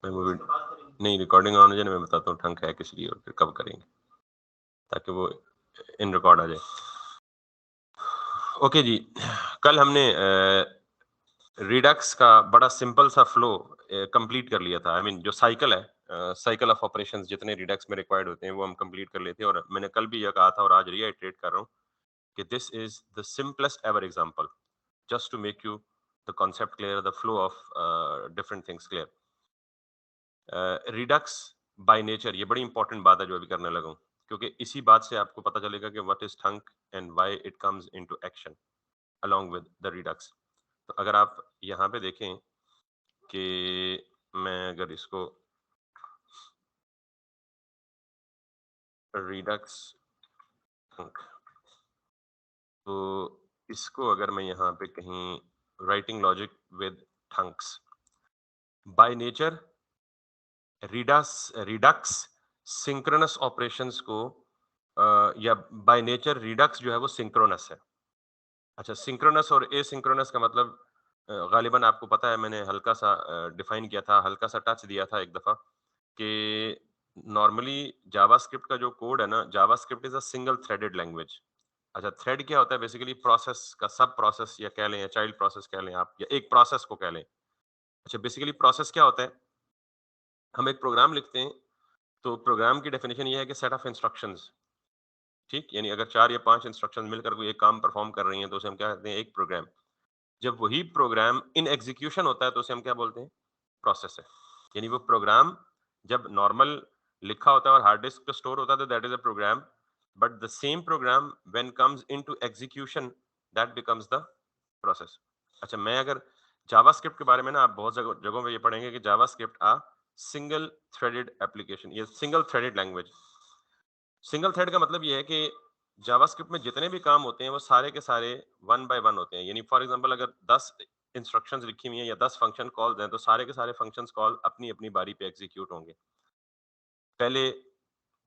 मैं वो नहीं रिकॉर्डिंग ऑन हो जाए ना, मैं बताता हूँ ठंक है किस लिए और फिर कब करेंगे ताकि वो इन रिकॉर्ड आ जाए। ओके जी, कल हमने रिडक्स का बड़ा सिंपल सा फ्लो कंप्लीट कर लिया था। आई मीन जो साइकिल है, साइकिल ऑफ ऑपरेशंस जितने रिडक्स में रिक्वायर्ड होते हैं वो हम कंप्लीट कर लेते हैं। और मैंने कल भी यह कहा था और आज रीआइट्रेट कर रहा हूँ कि this is the simplest ever example just to make you the concept clear, the flow of different things clear. Redux by nature, ये बड़ी इंपॉर्टेंट बात है जो अभी करने लगा हूँ, क्योंकि इसी बात से आपको पता चलेगा कि what is thunk and why it comes into action along with the redux. तो अगर आप यहाँ पे देखें कि मैं अगर इसको redux thunk, तो इसको अगर मैं यहाँ पे कहीं writing logic with thunks by nature Redux synchronous operations को या बाय नेचर रिडक्स जो है वो सिंक्रोनस है। अच्छा, सिंक्रोनस और एसिंक्रोनस का मतलब गालिबन आपको पता है, मैंने हल्का सा डिफाइन किया था, हल्का सा टच दिया था एक दफा कि नॉर्मली जावास्क्रिप्ट का जो कोड है ना, JavaScript is a single threaded language. अच्छा, थ्रेड क्या होता है? बेसिकली प्रोसेस का सब प्रोसेस या कह लें या चाइल्ड प्रोसेस कह लें आप, या एक प्रोसेस को कह लें। अच्छा, बेसिकली प्रोसेस क्या होता है? हम एक प्रोग्राम लिखते हैं, तो प्रोग्राम की डेफिनेशन ये है कि सेट ऑफ इंस्ट्रक्शंस, ठीक? यानी अगर 4 या 5 इंस्ट्रक्शंस मिलकर कोई एक काम परफॉर्म कर रही हैं तो उसे हम क्या कहते हैं? एक प्रोग्राम। जब वही प्रोग्राम इन एग्जीक्यूशन होता है तो उसे हम क्या बोलते हैं? प्रोसेस है। यानी वो प्रोग्राम जब नॉर्मल लिखा होता है और हार्ड डिस्क पे स्टोर होता है तो that is a program, but the same program when comes into execution that becomes the process. अच्छा, मैं अगर जावास्क्रिप्ट के बारे में ना, आप बहुत जगहों पे ये पढ़ेंगे कि जावास्क्रिप्ट आ सिंगल थ्रेडेड एप्लीकेशन, ये single threaded language. Single thread का मतलब ये है कि जावास्क्रिप्ट में जितने भी काम होते हैं वो सारे के सारे वन बाय वन होते हैं। यानी फॉर एग्जांपल अगर 10 इंस्ट्रक्शंस लिखी हुई हैं या 10 फंक्शन कॉल्स हैं तो सारे के सारे फंक्शंस कॉल अपनी अपनी बारी पे एग्जीक्यूट होंगे। पहले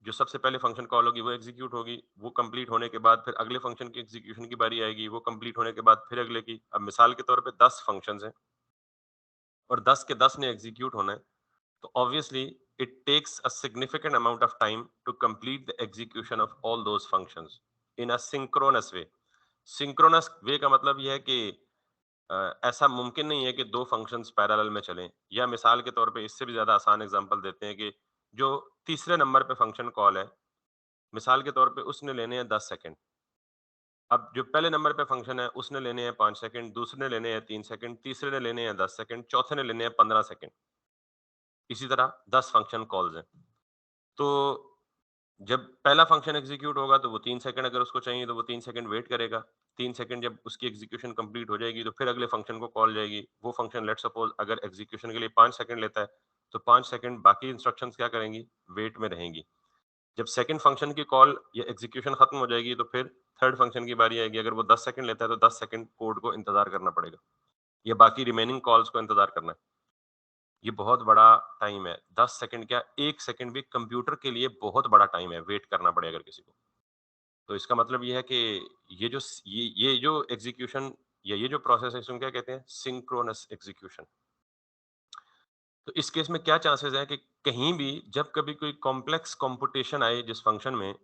जो सबसे पहले फंक्शन कॉल होगी वो एग्जीक्यूट होगी, वो कंप्लीट होने के बाद फिर अगले फंक्शन की एग्जीक्यूशन की बारी आएगी, वो कंप्लीट होने के बाद फिर अगले की। अब मिसाल के तौर पे 10 फंक्शंस हैं और 10 के 10 ने एग्जीक्यूट होना है, तो obviously it takes a significant amount of time to complete the execution of all those functions in a synchronous way. Synchronous way का मतलब यह है कि ऐसा मुमकिन नहीं है कि दो फंक्शंस पैरेलल में चलें। या मिसाल के तौर पे इससे भी ज्यादा आसान एग्जांपल देते हैं कि जो तीसरे नंबर पे फंक्शन कॉल है, मिसाल के तौर पे उसने लेने हैं 10 सेकंड। अब जो पहले नंबर पे फंक्शन है उसने लेने हैं 5 सेकंड, दूसरे ने लेने हैं 3 सेकंड, तीसरे ने लेने हैं 10 सेकंड, चौथे ने लेने हैं 15 सेकंड। इसी तरह 10 फंक्शन कॉल्स हैं। तो जब पहला फंक्शन एग्जीक्यूट होगा तो वो 3 सेकंड अगर उसको चाहिए तो वो 3 सेकंड वेट करेगा। 3 सेकंड जब उसकी एग्जीक्यूशन कंप्लीट हो जाएगी तो फिर अगले फंक्शन को कॉल जाएगी। वो फंक्शन लेट्स सपोज अगर एग्जीक्यूशन के लिए 5 सेकंड लेता है तो 5 सेकंड बाकी इंस्ट्रक्शंस क्या करेंगी? वेट में रहेंगी। जब सेकंड फंक्शन की कॉल या एग्जीक्यूशन खत्म हो जाएगी तो फिर थर्ड फंक्शन की बारी आएगी। अगर वो 10 सेकंड लेता है तो 10 सेकंड कोड को इंतजार करना पड़ेगा, या बाकी रिमेनिंग कॉल्स को इंतजार करना है। ये बहुत बड़ा टाइम है। 10 सेकंड क्या, 1 सेकंड भी कंप्यूटर के लिए बहुत बड़ा टाइम है, वेट करना पड़े अगर किसी को। तो इसका मतलब ये है कि ये जो एग्जीक्यूशन या ये जो प्रोसेस है इसको क्या कहते हैं? Synchronous execution. तो इस केस में क्या चांसेस है कि कहीं भी जब कभी कोई कॉम्प्लेक्स कंप्यूटेशन आए जिस फंक्शन में,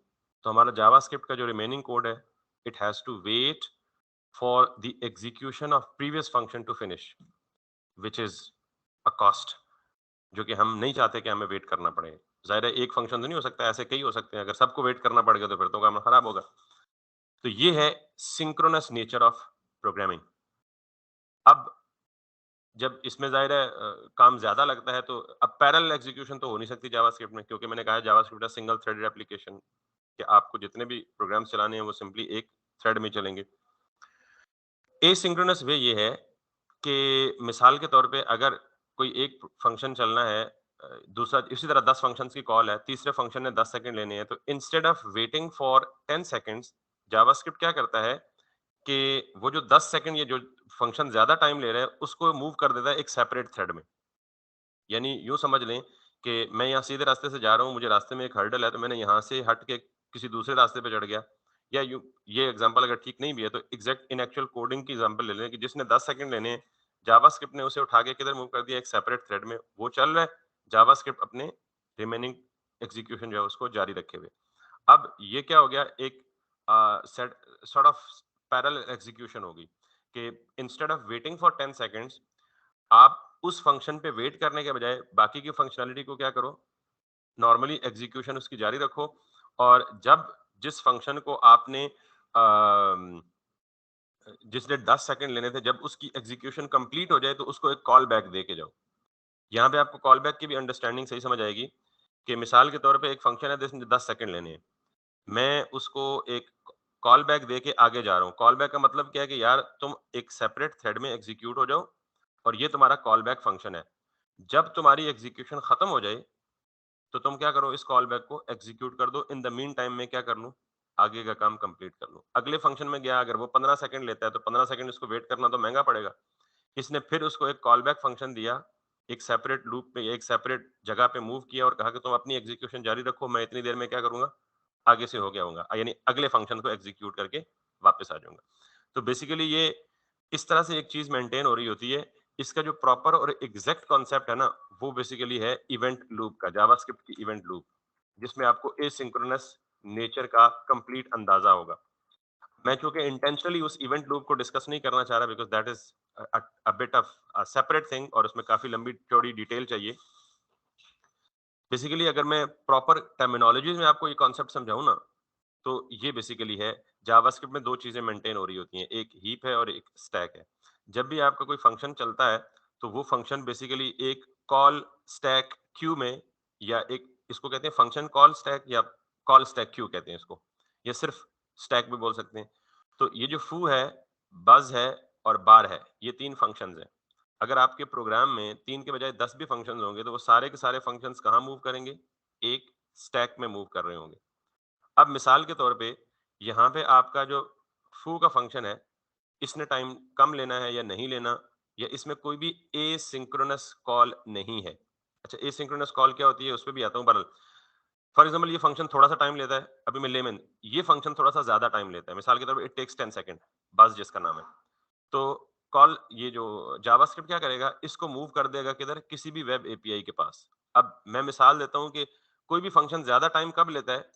तो हमारा जावास्क्रिप्ट का जो रिमेनिंग कोड है, it has to wait for the execution of previous function to finish, which is a cost, जो कि हम नहीं चाहते कि हमें वेट करना पड़े। ज़ाहिर है एक फंक्शन तो नहीं हो सकता, ऐसे कई हो सकते हैं। अगर सबको वेट करना पड़ेगा तो फिर तो काम खराब होगा। तो ये है सिंक्रोनस नेचर ऑफ प्रोग्रामिंग। अब जब इसमें ज़ाहिर है काम ज़्यादा लगता है तो अब पैरेलल एग्जीक्यूशन तो हो नहीं सकती जावास्क्रिप्ट में, क्योंकि मैंने कहा है जावास्क्रिप्ट सिंगल थ्रेडेड एप्लीकेशन, कि आपको जितने भी प्रोग्राम्स चलाने हैं वो सिंपली एक थ्रेड में चलेंगे। एसिंक्रोनस वे ये है कि मिसाल के तौर पे अगर कोई एक फंक्शन चलना है, दूसरा इसी तरह 10 फंक्शंस की कॉल है, तीसरे फंक्शन ने 10 सेकंड लेने हैं, तो instead of waiting for 10 seconds, JavaScript क्या करता है कि वो जो 10 सेकंड ये जो फंक्शन ज्यादा टाइम ले रहा है उसको मूव कर देता है एक सेपरेट थ्रेड में। यानी यूं समझ लें कि मैं यहाँ सीधे रास्ते से जा रहा हूँ, मुझे रास्ते में एक हर्डल है तो मैंने यहाँ से हट के किसी दूसरे रास्ते पे चढ़ गया, या ये एग्जांपल अगर ठीक नहीं भी है तो एग्जैक्ट इन एक्चुअल कोडिंग की एग्जांपल ले लें कि जिसने 10 सेकंड लेने हैं, जावास्क्रिप्ट ने उसे उठा के किधर मूव कर दिया? एक सेपरेट थ्रेड में। वो चल रहा है, जावास्क्रिप्ट अपने रिमेनिंग एग्जीक्यूशन जो है उसको जारी रखे हुए। अब ये क्या हो गया, एक set sort of parallel execution होगी कि instead of waiting for 10 seconds, आप उस फंक्शन पे वेट करने के बजाय बाकी की फंक्शनैलिटी को क्या करो, नॉर्मली एग्जीक्यूशन उसकी जारी रखो, और जब जिस फंक्शन को आपने जिसने 10 सेकंड लेने थे, जब उसकी एग्जीक्यूशन कंप्लीट हो जाए तो उसको एक कॉल बैक दे के जाओ। यहाँ पे आपको कॉल बैक की भी अंडरस्टैंडिंग सही समझ आएगी कि मिसाल के तौर पे एक फंक्शन है जिसने 10 सेकंड लेने हैं, मैं उसको एक कॉल बैक दे के आगे जा रहा हूँ। कॉल बैक का मतलब क्या है कि यार तुम एक सेपरेट थ्रेड में एग्जीक्यूट हो जाओ, और ये तुम्हारा कॉल बैक फंक्शन है। जब तुम्हारी एग्जीक्यूशन खत्म हो जाए तो तुम क्या करो, इस कॉल बैक को एग्जीक्यूट कर दो। इन द मीन टाइम में क्या कर लूँ, आगे का काम कंप्लीट कर लूँ। अगले फंक्शन में गया, अगर वो 15 सेकंड लेता है तो 15 सेकंड उसको वेट करना तो महंगा पड़ेगा। इसने फिर उसको एक कॉल बैक फंक्शन दिया, एक सेपरेट लूप में, एक सेपरेट जगह पे मूव किया और कहा कि तुम अपनी एग्जीक्यूशन जारी रखो, मैं इतनी देर में क्या करूंगा, आगे से हो गया होऊंगा, यानी अगले फंक्शन को एग्जीक्यूट करके वापस आ जाऊंगा। तो बेसिकली ये इस तरह से एक चीज मेंटेन हो रही होती है। इसका जो प्रॉपर और एग्जैक्ट कॉन्सेप्ट है ना, वो बेसिकली है इवेंट लूप का, जावास्क्रिप्ट की इवेंट लूप, जिसमें आपको एसिंक्रोनस नेचर का कंप्लीट अंदाजा होगा। मैं चूंकि इंटेंशनली उस इवेंट लूप को डिस्कस नहीं करना चाह रहा, because that is a bit of separate thing, और उसमें काफी लंबी चौड़ी डिटेल चाहिए। बेसिकली अगर मैं प्रॉपर टर्मिनोलॉजी में आपको ये कॉन्सेप्ट समझाऊं ना, तो ये बेसिकली है, जावास्क्रिप्ट में दो चीजें मेंटेन हो रही होती हैं, एक हीप है और एक स्टैक है। जब भी आपका कोई फंक्शन चलता है तो वो फंक्शन बेसिकली एक कॉल स्टैक क्यू में, या एक, इसको कहते हैं फंक्शन कॉल स्टैक, या कॉल स्टैक क्यू कहते हैं इसको, या सिर्फ स्टैक भी बोल सकते हैं। तो ये जो फू है, बज है और बार है, ये तीन फंक्शंस हैं। अगर आपके प्रोग्राम में तीन के बजाय 10 भी फंक्शंस होंगे तो वो सारे के सारे फंक्शंस कहाँ मूव करेंगे, एक स्टैक में मूव कर रहे होंगे। अब मिसाल के तौर पे यहाँ पे आपका जो foo का फंक्शन है, इसने टाइम कम लेना है या नहीं लेना, या इसमें कोई भी एसिंक्रोनस कॉल नहीं है। अच्छा, एसिंक्रोनस कॉल क्या होती है, उस पे भी आता हूँ बहरहाल। फॉर एग्जाम्पल ये फंक्शन थोड़ा सा टाइम लेता है, अभी मैं लेमन, ये फंक्शन थोड़ा सा ज्यादा टाइम लेता है, मिसाल के तौर पे इट टेक्स 10 सेकंड, बस जिसका नाम है। तो कॉल, ये जो जावास्क्रिप्ट क्या करेगा, इसको मूव कर देगा किधर, किसी भी वेब एपीआई के पास। अब मैं मिसाल देता हूँ कि कोई भी फंक्शन ज्यादा टाइम कब लेता है,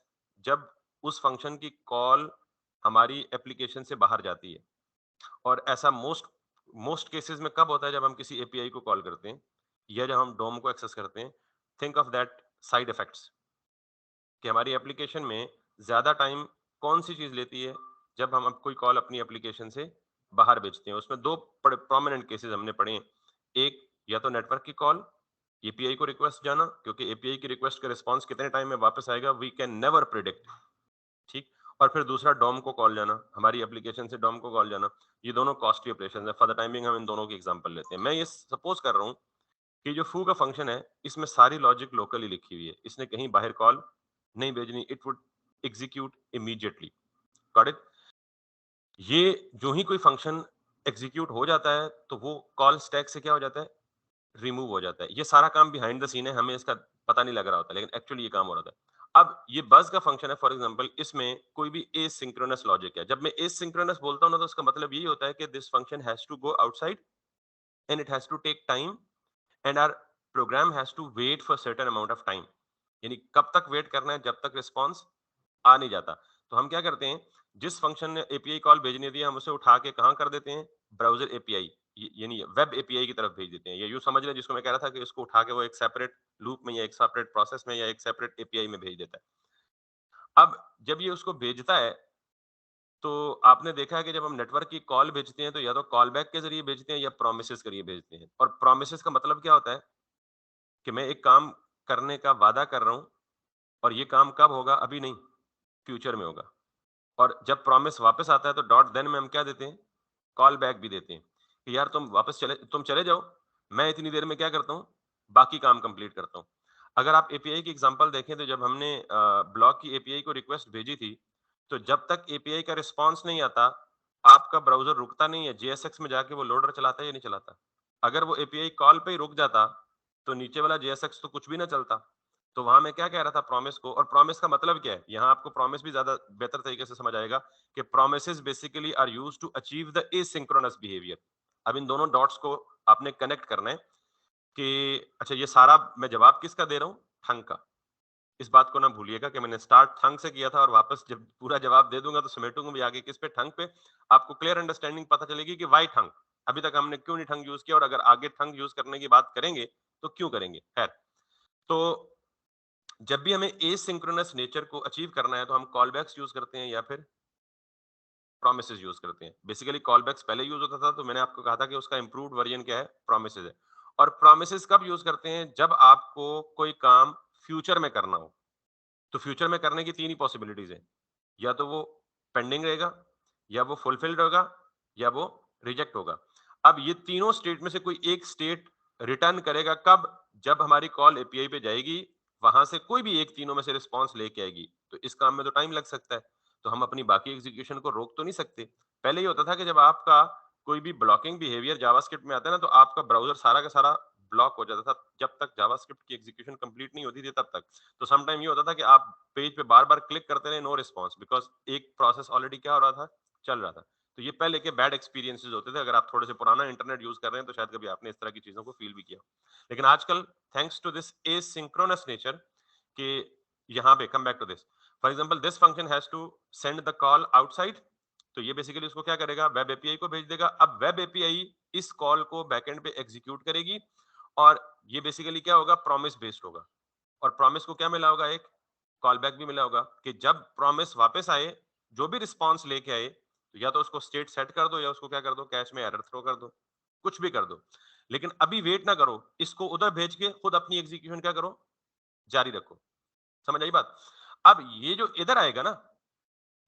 जब उस फंक्शन की कॉल हमारी एप्लीकेशन से बाहर जाती है। और ऐसा मोस्ट मोस्ट केसेस में कब होता है, जब हम किसी एपीआई को कॉल करते हैं या जब हम डोम को एक्सेस करते हैं। Think of that side effects, कि हमारी एप्लीकेशन में ज़्यादा टाइम कौन सी चीज़ लेती है, जब हम अब कोई कॉल अपनी एप्लीकेशन से बाहर भेजते हैं। उसमें दो प्रोमिनेंट केसेस हमने पढ़े हैं। एक, या तो नेटवर्क की कॉल, एपीआई को रिक्वेस्ट जाना, क्योंकि एपीआई की रिक्वेस्ट का रिस्पांस कितने टाइम में वापस आएगा वी कैन नेवर प्रिडिक्ट, ठीक। और फिर दूसरा, डोम को कॉल जाना, हमारी एप्लीकेशन से डोम को कॉल जाना। ये दोनों कॉस्टली ऑपरेशन है। फॉर द टाइमिंग हम इन दोनों की एग्जांपल लेते हैं। मैं ये सपोज कर रहा हूँ कि जो फू का फंक्शन है, इसमें सारी लॉजिक लोकली लिखी हुई है, इसने कहीं बाहर कॉल नहीं भेजनी, it would execute immediately. Got it. ये जो ही कोई फंक्शन एग्जीक्यूट हो जाता है तो वो कॉल स्टैक से क्या हो जाता है, रिमूव हो जाता है। ये सारा काम बिहाइंड द सीन है, हमें इसका पता नहीं लग रहा होता, लेकिन एक्चुअली ये काम हो रहा था। अब ये बज का फंक्शन है, फॉर एग्जांपल इसमें कोई भी एसिंक्रोनस लॉजिक है। जब मैं एसिंक्रोनस बोलता हूं ना, तो उसका मतलब यही होता है कि this function has to go outside and it has to take time and our program has to wait for certain amount of time. यानी कब तक वेट करना है, जब तक रिस्पॉन्स आ नहीं जाता। तो हम क्या करते हैं, जिस फंक्शन ने एपीआई कॉल भेजनी होती है, हम उसे उठा के कहाँ कर देते हैं, ब्राउजर एपीआई, यानी वेब एपीआई की तरफ भेज देते हैं। ये यूं समझ लें, जिसको मैं कह रहा था कि इसको उठा के वो एक सेपरेट लूप में या एक सेपरेट प्रोसेस में या एक सेपरेट एपीआई में भेज देता है। अब जब ये उसको भेजता है, तो आपने देखा है कि जब हम नेटवर्क की कॉल भेजते हैं तो या तो कॉल बैक के जरिए भेजते हैं या प्रोमिसेस के जरिए भेजते हैं। और प्रोमिसेस का मतलब क्या होता है कि मैं एक काम करने का वादा कर रहा हूं, और ये काम कब होगा, अभी नहीं, फ्यूचर में होगा। और जब प्रॉमिस वापस आता है तो डॉट देन में हम क्या देते हैं, कॉल बैक भी देते हैं कि यार तुम चले जाओ, मैं इतनी देर में क्या करता हूँ, बाकी काम कंप्लीट करता हूँ। अगर आप एपीआई की एग्जांपल देखें, तो जब हमने ब्लॉक की एपीआई को रिक्वेस्ट भेजी थी, तो जब तक एपीआई का रिस्पांस नहीं आता, आपका ब्राउजर रुकता नहीं है, जेएसएक्स में जाके वो लोडर चलाता है या नहीं चलाता। अगर वो एपीआई कॉल पे ही रुक जाता, तो नीचे वाला जेएसएक्स तो कुछ भी ना चलता। तो वहां मैं क्या कह रहा था, प्रॉमिस को, और प्रॉमिस का मतलब क्या है, यहाँ आपको प्रॉमिस भी ज्यादा बेहतर तरीके से समझ आएगा कि promises basically are used to achieve the asynchronous behaviour. अब इन दोनों डॉट्स को आपने कनेक्ट करना है कि अच्छा ये सारा मैं जवाब किसका दे रहा हूँ? थंग का। इस बात को ना भूलिएगा कि मैंने स्टार्ट थंग से किया था और वापस जब पूरा जवाब दे दूंगा तो समेटूंगा भी आगे किस पे? थंग पे। आपको क्लियर अंडरस्टैंडिंग पता चलेगी कि व्हाई थंग? अभी तक हमने क्यों नहीं थंग यूज किया और अगर आगे थंग यूज करने की बात करेंगे तो क्यों करेंगे? खैर, तो जब भी हमें एसिंक्रोनस नेचर को अचीव करना है तो हम कॉल बैक्स यूज करते हैं या फिर प्रोमिसेस यूज करते हैं। बेसिकली कॉल बैक्स पहले यूज होता था तो मैंने आपको कहा था कि उसका इंप्रूव्ड वर्जन क्या है? प्रोमिसेस है। और प्रोमिसेस कब यूज करते हैं? जब आपको कोई काम फ्यूचर में करना हो। तो फ्यूचर में करने की 3 ही पॉसिबिलिटीज हैं। या तो वो पेंडिंग रहेगा, या वो फुलफिल्ड होगा, या वो रिजेक्ट होगा। अब ये तीनों स्टेट में से कोई एक स्टेट रिटर्न करेगा कब? जब हमारी कॉल एपीआई पे जाएगी, वहां से कोई भी एक तीनों में से रिस्पॉन्स लेके आएगी। तो इस काम में तो टाइम लग सकता है, तो हम अपनी बाकी एग्जीक्यूशन को रोक तो नहीं सकते। पहले ये होता था कि जब आपका कोई भी ब्लॉकिंग बिहेवियर जावास्क्रिप्ट में आता है ना, तो आपका ब्राउजर सारा का सारा ब्लॉक हो जाता था जब तक जावास्क्रिप्ट की एग्जीक्यूशन कंप्लीट नहीं होती थी तब तक। तो सम टाइम ये होता था कि आप पेज पे बार-बार क्लिक करते रहे, नो रिस्पॉन्स, बिकॉज़ एक प्रोसेस ऑलरेडी क्या हो रहा था? चल रहा था। तो ये पहले के बैड एक्सपीरियंसेस होते थे। अगर आप थोड़े से पुराना इंटरनेट यूज़ कर रहे हैं तो शायद कभी आपने इस तरह की चीज़ों को फ़ील भी किया हो। लेकिन आजकल thanks to this asynchronous nature कि यहाँ पे come back to this. For example this function has to send the call outside. तो ये बेसिकली उसको क्या करेगा? वेब एपीआई को भेज देगा। अब वेब एपीआई इस कॉल को बैकएंड पे एग्जीक्यूट करेगी और ये बेसिकली क्या होगा? प्रॉमिस बेस्ड होगा। और प्रॉमिस को क्या मिला होगा? एक कॉल बैक भी मिला होगा कि जब प्रॉमिस वापस आए, जो भी रिस्पॉन्स लेके आए, तो या तो उसको स्टेट सेट कर दो या उसको क्या कर दो? कैश में एरर थ्रो कर दो। कुछ भी कर दो। लेकिन अभी वेट ना करो, इसको उधर भेज के खुद अपनी एग्जीक्यूशन क्या करो? जारी रखो। समझ आई बात? अब ये जो इधर आएगा ना,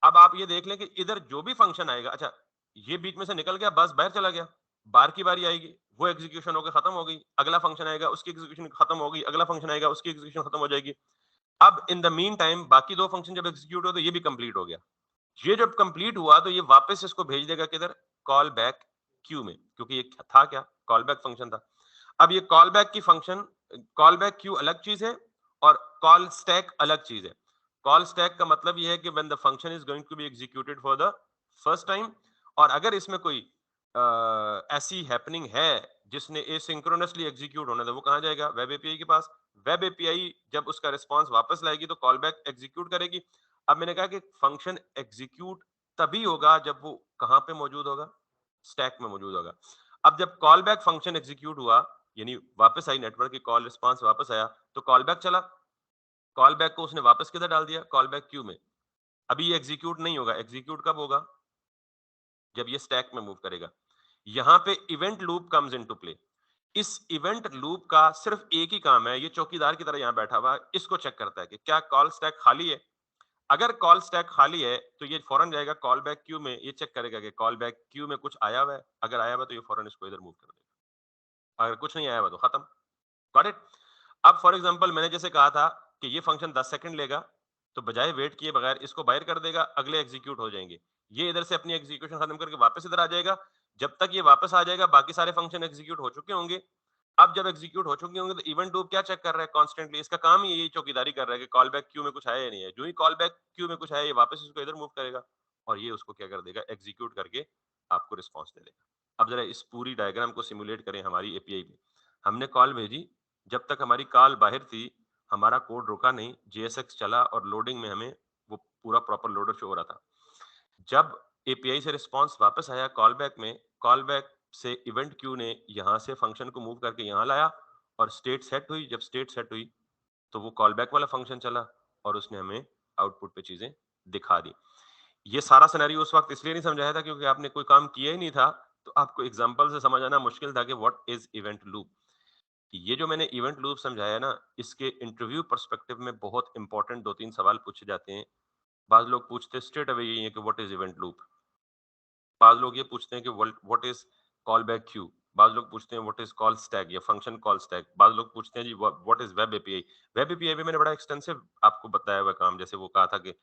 अब आप ये देख लें कि इधर जो भी फंक्शन आएगा, अच्छा ये बीच में से निकल गया, बस बाहर चला गया। बाहर की बारी आएगी, वो एग्जीक्यूशन होकर खत्म हो गई। अगला फंक्शन आएगा, उसकी एग्जीक्यूशन खत्म हो गई। अगला फंक्शन आएगा, उसकी एग्जीक्यूशन खत्म हो जाएगी। अब इन द मीन टाइम बाकी 2 फंक्शन जब एग्जीक्यूट हो तो ये भी कंप्लीट हो गया। ये जब कंप्लीट हुआ तो ये वापस इसको भेज देगा किधर? कॉल बैक क्यू में, क्योंकि ये था क्या? कॉल बैक फंक्शन था। अब ये कॉल बैक की फंक्शन, कॉल बैक क्यू अलग चीज है और कॉल स्टैक अलग चीज है। कॉल स्टैक का मतलब ये है कि when the function is going to be executed for the first time, और अगर इसमें कोई ऐसी हैपनिंग है जिसने एसिंक्रोनसली एग्जीक्यूट होना था, वो कहाँ जाएगा? वेब एपीआई के पास। वेब एपीआई जब उसका रिस्पांस वापस लाएगी तो कॉल बैक एग्जीक्यूट करेगी। अब मैंने कहा कि फंक्शन एग्जीक्यूट तभी होगा जब वो कहाँ पे मौजूद होगा? स्टैक में मौजूद होगा। अब जब कॉल बैक फंक्शन एग्जीक्यूट हुआ, यानी वापस आई, नेटवर्क की कॉल रिस्पांस वापस आया, तो कॉल बैक चला। कॉल बैक को उसने वापस किधर डाल दिया? कॉल बैक क्यू में। अभी ये एग्जीक्यूट नहीं होगा। एग्जीक्यूट कब होगा? जब ये स्टैक में मूव करेगा। यहां पे event loop comes into play. इस इवेंट लूप का सिर्फ एक ही काम है, ये चौकीदार की तरह यहां बैठा हुआ है, इसको चेक करता है कि क्या कॉल स्टैक खाली है। अगर कॉल स्टैक खाली है तो ये फौरन जाएगा कॉल बैक क्यू में, ये चेक करेगा कि कॉल बैक क्यू में कुछ आया हुआ है। अगर आया हुआ है तो ये फौरन इसको इधर मूव कर देगा। अगर कुछ नहीं आया हुआ तो खत्म। Got it? अब फॉर एग्जांपल मैंने जैसे कहा था कि ये फंक्शन 10 सेकंड लेगा, तो बजाय वेट किए बगैर इसको बाहर कर देगा, अगले एग्जीक्यूट हो जाएंगे। ये इधर से अपनी एग्जीक्यूशन खत्म करके वापस इधर आ जाएगा। जब तक ये वापस आ जाएगा बाकी सारे फंक्शन एग्जीक्यूट हो चुके होंगे। अब जब एग्जीक्यूट हो चुके होंगे तो इवेंट लूप क्या चेक कर रहा है? कॉन्स्टेंटली इसका काम ही यही चौकीदारी कर रहा है कि कॉल बैक क्यू में कुछ आया या नहीं है। जो ही कॉल बैक क्यू में कुछ आया, ये वापस इसको इधर मूव करेगा और ये उसको क्या कर देगा? एग्जीक्यूट करके आपको रिस्पॉन्स दे देगा। अब जरा इस पूरी डायग्राम को सिमुलेट करें हमारी एपीआई पे। हमने कॉल भेजी, जब तक हमारी कॉल बाहर थी हमारा कोड रुका नहीं, JSX चला और लोडिंग में हमें वो पूरा प्रॉपर लोडर शो हो रहा था। जब एपीआई से रिस्पांस वापस आया कॉल बैक में, कॉल बैक से इवेंट क्यू ने यहाँ से फंक्शन को मूव करके यहाँ लाया और स्टेट सेट हुई। जब स्टेट सेट हुई तो वो कॉल बैक वाला फंक्शन चला और उसने हमें आउटपुट पे चीजें दिखा दी। ये सारा सिनेरियो उस वक्त इसलिए नहीं समझाया था क्योंकि आपने कोई काम किया ही नहीं था, तो आपको एग्जांपल से समझ आना मुश्किल था कि व्हाट इज इवेंट लूप। ये जो मैंने इवेंट लूप समझाया ना, इसके इंटरव्यू पर्सपेक्टिव में बहुत इंपॉर्टेंट 2-3 सवाल पूछे जाते हैं। बाज़ लोग पूछते स्ट्रेट अवे यही है कि व्हाट इज़ इवेंट लूप? बाज़ लोग ये पूछते हैं कि what is call back queue? बाज़ लोग पूछते हैं व्हाट इज़ कॉल स्टैक या फंक्शन कॉल स्टैक? बाज़ लोग पूछते हैं जी what is web API? Web API भी मैंने बड़ा एक्सटेंसिव आपको बताया हुआ काम, जैसे वो कहा था कि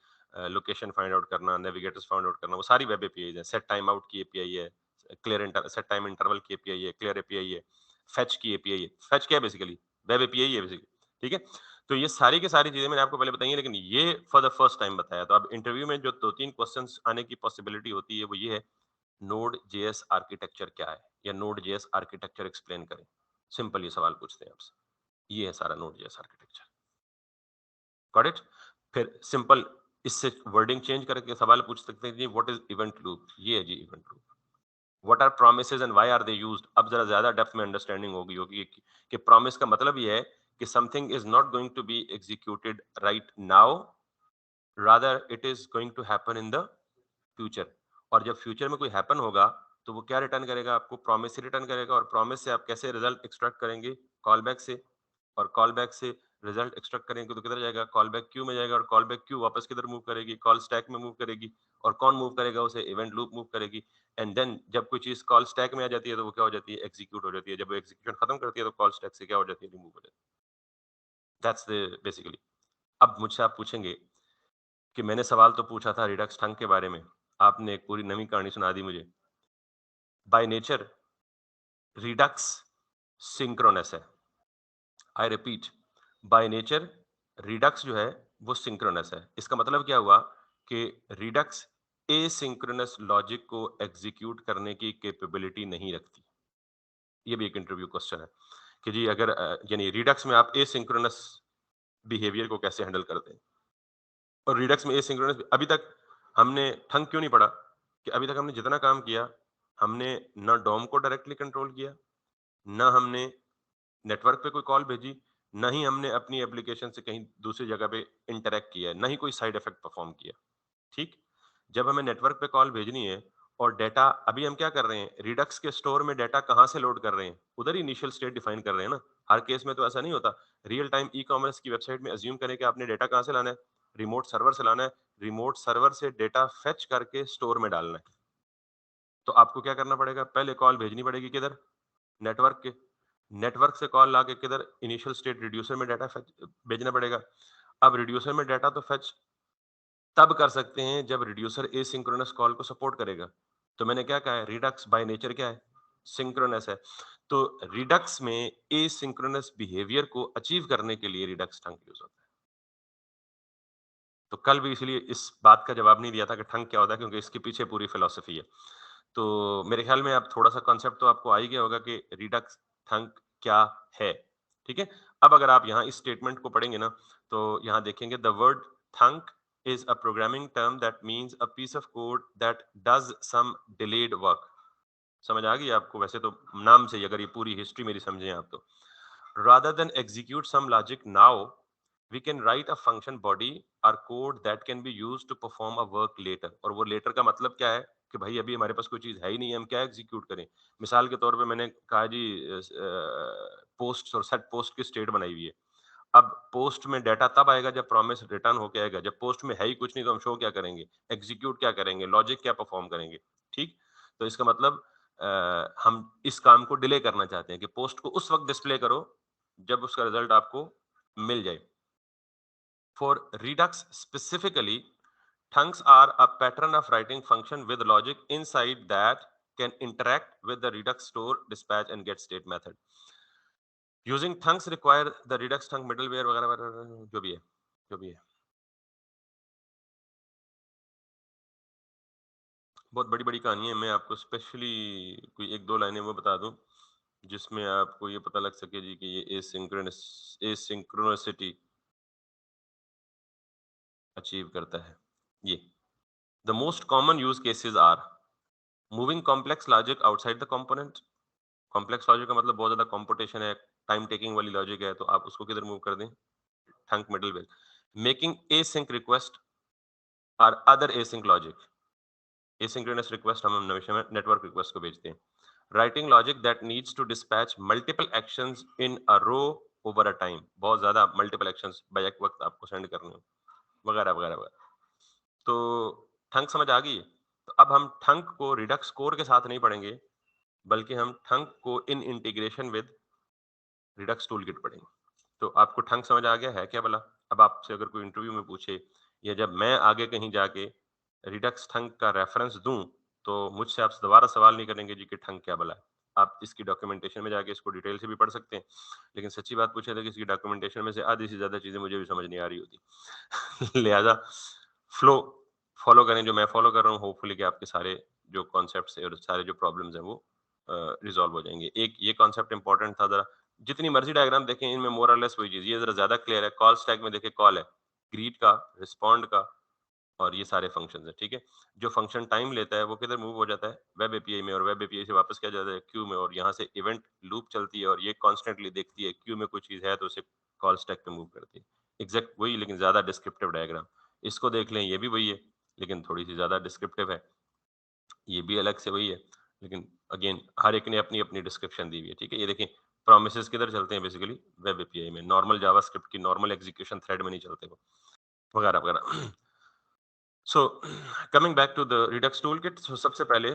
लोकेशन फाइंड आउट करना, नेविगेटर्स फाइंड आउट करना, वो सारी वेब एपीआईज़ हैं। सेट टाइम आउट की एपीआई है, clear inter set time interval की एपीआई है, क्लियर एपीआई है, फेच की एपीआई है। फेच क्या है बेसिकली? वेब एपीआई है बेसिकली, ठीक है? तो ये सारी की सारी चीज़ें मैंने आपको पहले बताई हैं, लेकिन ये फॉर द फर्स्ट टाइम बताया। तो अब इंटरव्यू में जो 2-3 क्वेश्चंस आने की पॉसिबिलिटी होती है वो ये है, नोड जेएस आर्किटेक्चर क्या है? या नोड जेएस आर्किटेक्चर एक्सप्लेन करें। सिंपल ये सवाल पूछते हैं आपसे। ये है सारा नोड.js आर्किटेक्चर। Got it? फिर सिंपल इससे वर्डिंग चेंज करके सवाल पूछ सकते हैं जी व्हाट इज इवेंट लूप? ये है जी event loop. What are promises and why are they used? अब जरा ज्यादा डेप्थ में अंडरस्टैंडिंग होगी कि प्रॉमिस का मतलब ये है कि something is not going to be executed right now, rather it is going to happen in the future. और जब फ्यूचर में कोई हैपन होगा तो वो क्या रिटर्न करेगा? आपको प्रॉमिस से रिटर्न करेगा। और प्रॉमिस से आप कैसे रिजल्ट एक्सट्रैक्ट करेंगे? कॉल बैक से। और कॉल बैक से रिजल्ट एक्सट्रैक्ट करेंगे तो किधर जाएगा? कॉल बैक क्यू में जाएगा। और कॉल बैक क्यू वापस किधर मूव करेगी? कॉल स्टैक में मूव करेगी। और कौन मूव करेगा उसे? इवेंट लूप मूव करेगी। एंड देन जब कोई चीज कॉल स्टैक में आ जाती है तो वो क्या हो जाती है? एग्जीक्यूट हो जाती है। जब वो एग्जीक्यूशन खत्म करती है तो कॉल स्टैक से क्या हो जाती है? रिमूव हो जाती है। That's the basically. अब मुझसे आप पूछेंगे कि मैंने सवाल तो पूछा था रिडक्स ठंग के बारे में, आपने एक पूरी नई कहानी सुना दी मुझे। बाय नेचर रिडक्स सिंक्रोनस है। I repeat, by nature Redux जो है वो सिंक्रोनस है। इसका मतलब क्या हुआ कि रिडक्स एसिंक्रोनस लॉजिक को एग्जीक्यूट करने की कैपेबिलिटी नहीं रखती। ये भी एक इंटरव्यू क्वेश्चन है कि जी अगर यानी रिडक्स में आप एसिंक्रोनस बिहेवियर को कैसे हैंडल करते हैं? और रिडक्स में एसिंक्रोनस अभी तक हमने ठंग क्यों नहीं पढ़ा? कि अभी तक हमने जितना काम किया, हमने ना डॉम को डायरेक्टली कंट्रोल किया, ना हमने नेटवर्क पे कोई कॉल भेजी, ना ही हमने अपनी एप्लीकेशन से कहीं दूसरी जगह पे इंटरैक्ट किया है, ना ही कोई साइड इफेक्ट परफॉर्म किया। ठीक? जब हमें नेटवर्क पे कॉल भेजनी है और डेटा अभी हम क्या कर रहे हैं? रिडक्स के स्टोर में डेटा कहाँ से लोड कर रहे हैं? उधर ही इनिशियल स्टेट डिफाइन कर रहे हैं ना। हर केस में तो ऐसा नहीं होता। रियल टाइम ई-कॉमर्स की वेबसाइट में अज्यूम करें कि आपने डेटा कहाँ से लाना है? रिमोट सर्वर से लाना है। रिमोट सर्वर से डेटा फेच करके स्टोर में डालना है। तो आपको क्या करना पड़ेगा? पहले कॉल भेजनी पड़ेगी किधर? नेटवर्क के। नेटवर्क से कॉल लाके किधर? इनिशियल स्टेट रिड्यूसर में डेटा फेच भेजना पड़ेगा। अब रिड्यूसर में डेटा तो फेच तब कर सकते हैं जब रिड्यूसर एसिंक्रोनस कॉल को सपोर्ट करेगा। तो मैंने क्या कहा है? रिडक्स बाय नेचर क्या है? सिंक्रोनस है। तो रिडक्स में एसिंक्रोनस बिहेवियर को अचीव करने के लिए रिडक्स ठंग यूज होता है। तो कल भी इसलिए इस बात का जवाब नहीं दिया था कि ठंग क्या होता है, क्योंकि इसके पीछे पूरी फिलॉसफी है। तो मेरे ख्याल में अब थोड़ा सा कॉन्सेप्ट तो आपको आ ही गया होगा कि रिडक्स ठंग क्या है। ठीक है? अब अगर आप यहाँ इस स्टेटमेंट को पढ़ेंगे ना, तो यहाँ देखेंगे the word थंक is a programming term that means a piece of code that does some delayed work. समझ आ गई आपको? वैसे तो नाम से ही अगर ये पूरी हिस्ट्री मेरी समझें आप तो, rather than execute some logic now, we can write a function body or code that can be used to perform a work later. और वो later का मतलब क्या है कि भाई अभी हमारे पास कोई चीज है ही नहीं है, हम क्या एग्जीक्यूट करें? मिसाल के तौर पे मैंने कहा जी पोस्ट और सेट पोस्ट की स्टेट बनाई हुई है। अब पोस्ट में डेटा तब आएगा जब प्रॉमिस रिटर्न होके आएगा। जब पोस्ट में है ही कुछ नहीं तो हम शो क्या करेंगे? एग्जीक्यूट क्या करेंगे? लॉजिक क्या परफॉर्म करेंगे? ठीक? तो इसका मतलब हम इस काम को डिले करना चाहते हैं कि पोस्ट को उस वक्त डिस्प्ले करो जब उसका रिजल्ट आपको मिल जाए। For Redux specifically, thunks are a pattern of writing function with logic inside that can interact with the redux store, dispatch and get state method. Using thunks require the redux thunk middleware वगैरह वगैरह जो भी है, जो भी है। बहुत बड़ी-बड़ी कहानी है। मैं आपको स्पेशली कोई 1-2 लाइनें वो बता दूँ, जिसमें आपको ये पता लग सके जी कि ये एसिंक्रोनिसिटी अचीव करता है। ये the most common use cases are moving complex logic outside the component. Complex logic का मतलब बहुत ज्यादा कंप्यूटेशन है, टाइम टेकिंग वाली लॉजिक है, तो आप उसको किधर मूव कर दें? Thunk middleware. Making async request और other async logic. Asynchronous request हम हमेशा नेटवर्क रिक्वेस्ट को भेजते हैं। Writing logic that needs to dispatch multiple actions in a row over a time. बहुत ज्यादा मल्टीपल एक्शंस बैक वक्त आपको सेंड करने हैं, वगैरह वगैरह वगैरह। तो ठंक समझ आ गई? तो अब हम ठंक को रिडक्स कोर के साथ नहीं पढ़ेंगे, बल्कि हम ठंक को इन इंटीग्रेशन विद रिडक्स टूलकिट पढ़ेंगे। तो आपको ठंक समझ आ गया है क्या भला? अब आपसे अगर कोई इंटरव्यू में पूछे या जब मैं आगे कहीं जाके रिडक्स ठंक का रेफरेंस दूं, तो मुझसे आप दोबारा सवाल नहीं करेंगे जी कि ठंक क्या भला है। आप इसकी डॉक्यूमेंटेशन में जाके इसको डिटेल से भी पढ़ सकते हैं, लेकिन सच्ची बात पूछे तो इसकी डॉक्यूमेंटेशन में से आधी से ज्यादा चीजें मुझे भी समझ नहीं आ रही होती। लिहाजा फ्लो फॉलो करें जो मैं फॉलो कर रहा हूँ। होपफुली कि आपके सारे जो कॉन्सेप्ट्स है और सारे जो प्रॉब्लम्स हैं वो रिजॉल्व हो जाएंगे। एक ये कॉन्सेप्ट इंपॉर्टेंट था जरा, जितनी मर्जी डायग्राम देखें इनमें मोर और लेस वही चीज, ये जरा ज्यादा क्लियर है। कॉल स्टैक में देखें कॉल है, ग्रीट का, रिस्पॉन्ड का, और ये सारे फंक्शंस है, ठीक है। जो फंक्शन टाइम लेता है वो किधर मूव हो जाता है, वेब एपीआई में, और वेब एपीआई से वापस क्या जाता है, क्यू में, और यहाँ से इवेंट लूप चलती है और ये कॉन्स्टेंटली देखती है क्यू में कोई चीज है तो उसे कॉल स्टैक पे मूव करती है। एग्जैक्ट वही, लेकिन ज्यादा डिस्क्रिप्टिव डायग्राम। इसको देख लें, ये भी वही है लेकिन थोड़ी सी ज्यादा डिस्क्रिप्टिव है। ये भी अलग से वही है, लेकिन अगेन हर एक ने अपनी अपनी डिस्क्रिप्शन दी हुई है, ठीक है। ये देखें प्रोमिसेस किधर चलते हैं, बेसिकली वेब एपीआई में, नॉर्मल जावास्क्रिप्ट की नॉर्मल एग्जीक्यूशन थ्रेड में नहीं चलते वो, वगैरह वगैरह। So coming back to the Redux toolkit, so सबसे पहले,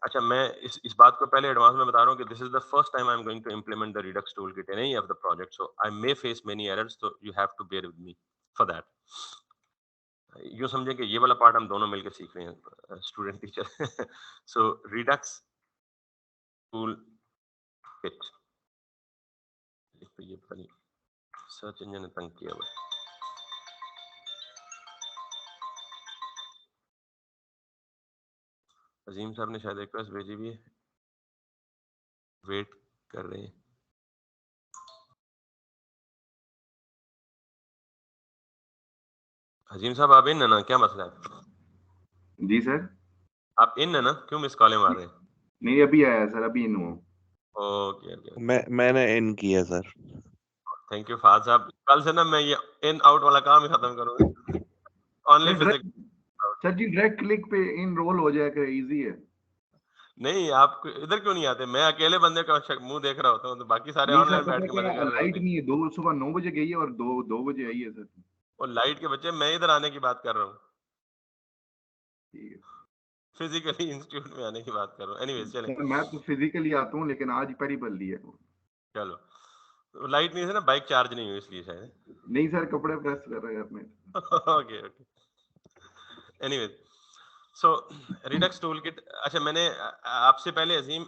अच्छा मैं इस बात को पहले एडवांस में बता रहा हूँ कि this is the first time I am going to implement the Redux toolkit in any of the project, so I may face many errors, so you have to bear with me for that. यूँ समझे कि ये वाला part हम दोनों मिलकर सीख रहे हैं, स्टूडेंट टीचर। सो रिडक्स टूल किट, एक तो ये पता नहीं सर्च इंजन ने तंग किया हुआ है। अजीम साहब ने शायद रिक्वेस्ट भेजी भी है, वेट कर रहे हैं। अजीम साहब आप इन है ना, क्या मसला है? जी सर। आप इन है ना, क्यों मिस कॉलें मार रहे हैं? नहीं अभी आया सर, अभी इन हूँ। ओके ओके, मैंने इन किया सर। थैंक यू फाद साहब। कल से ना मैं ये इन आउट वाला काम ही खत्म करूंगा, ओनली फिजिकल। सर जी डायरेक्ट क्लिक पे इन रोल हो जाएगा, इजी है। नहीं आप इधर क्यों नहीं आते? मैं अकेले बंदे का मुंह देख रहा होता हूँ तो बाकी सारे नहीं सर ऑनलाइन पता बैठ है के क्या, मजे कर रहे लाइट होते हैं। नहीं है, दो सुबह 9 बजे गई है और दो बजे आई है सर। और लाइट के बच्चे, मैं इधर आने की बात कर रहा हूँ, ठीक है फिजिकली इंस्टीट्यूट में आने की बात कर रहा हूँ। एनीवेज चलें, सर, मैं तो फिजिकली आता हूँ लेकिन आज पहली बदली है। चलो। लाइट नहीं है ना, बाइक चार्ज नहीं हुई इसलिए शायद। नहीं सर, कपड़े प्रेस कर रहे हैं अपने। ओके ओके, एनीवेज, सो रिडक्स टूलकिट। अच्छा मैंने आपसे पहले अजीम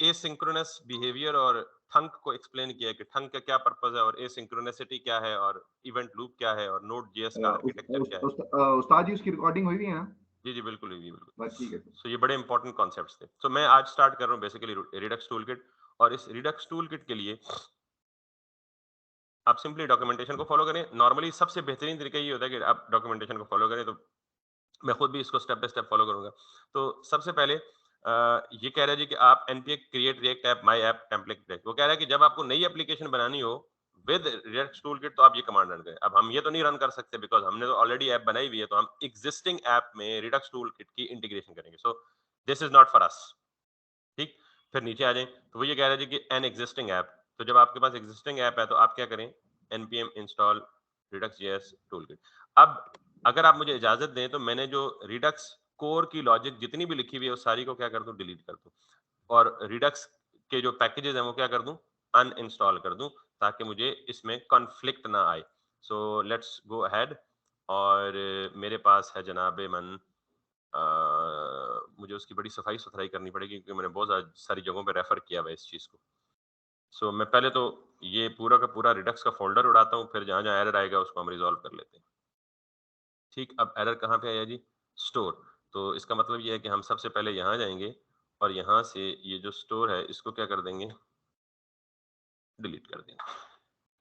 एसिंक्रोनस बिहेवियर और थंक को एक्सप्लेन किया कि थंक का क्या पर्पस है और एसिंक्रोनिसिटी क्या है और इवेंट लूप क्या है और नोड जेएस का आर्किटेक्चर क्या है। उस्ताद जी उसकी रिकॉर्डिंग हुई है ना? जी जी बिल्कुल जी बिल्कुल। बस ठीक है सर। सो ये बड़े इंपॉर्टेंट कॉन्सेप्ट्स थे। सो मैं आज स्टार्ट कर रहा हूँ बेसिकली रिडक्स टूलकिट, और इस रिडक्स टूलकिट के लिए आप सिंपली डॉक्यूमेंटेशन को फॉलो करें। नॉर्मली सबसे बेहतरीन तरीका ये होता है कि आप डॉक्यूमेंटेशन को फॉलो करें, तो मैं खुद भी इसको स्टेप बाय स्टेप फॉलो करूंगा। तो सबसे पहले ये कह रहा है जी कि आप npm create react app my app template create, वो कह रहा है कि जब आपको नई एप्लीकेशन बनानी हो विद रिडक्स टूलकिट तो आप ये कमांड रन करें। अब हम ये तो नहीं रन कर सकते बिकॉज हमने तो ऑलरेडी ऐप बनाई हुई है, तो हम एग्जिस्टिंग ऐप में रिडक्स टूलकिट की इंटीग्रेशन करेंगे। So this is not for us, ठीक। फिर नीचे आ जाए तो वो ये कह रहा है जी कि एन एग्जिस्टिंग ऐप, तो जब आपके पास एग्जिस्टिंग ऐप है तो आप क्या करें, npm install redux.js toolkit। अब अगर आप मुझे इजाजत दें तो मैंने जो रिडक्स कोर की लॉजिक जितनी भी लिखी हुई है उस सारी को क्या कर दूं, डिलीट कर दूं, और रिडक्स के जो पैकेजेस हैं वो क्या कर दूं, अनइंस्टॉल कर दूं, ताकि मुझे इसमें कॉन्फ्लिक्ट ना आए। सो लेट्स गो अहेड, और मेरे पास है जनाब मन, मुझे उसकी बड़ी सफाई सुथराई करनी पड़ेगी क्योंकि मैंने बहुत सारी जगहों पे रेफर किया हुआ है इस चीज़ को। सो मैं पहले तो ये पूरा का पूरा रिडक्स का फोल्डर उड़ाता हूँ, फिर जहाँ जहाँ एरर आएगा उसको हम रिजॉल्व कर लेते हैं। ठीक, अब एरर कहाँ पे आया जी, स्टोर। तो इसका मतलब ये है कि हम सबसे पहले यहाँ जाएंगे और यहाँ से ये जो स्टोर है इसको क्या कर देंगे, डिलीट कर देंगे,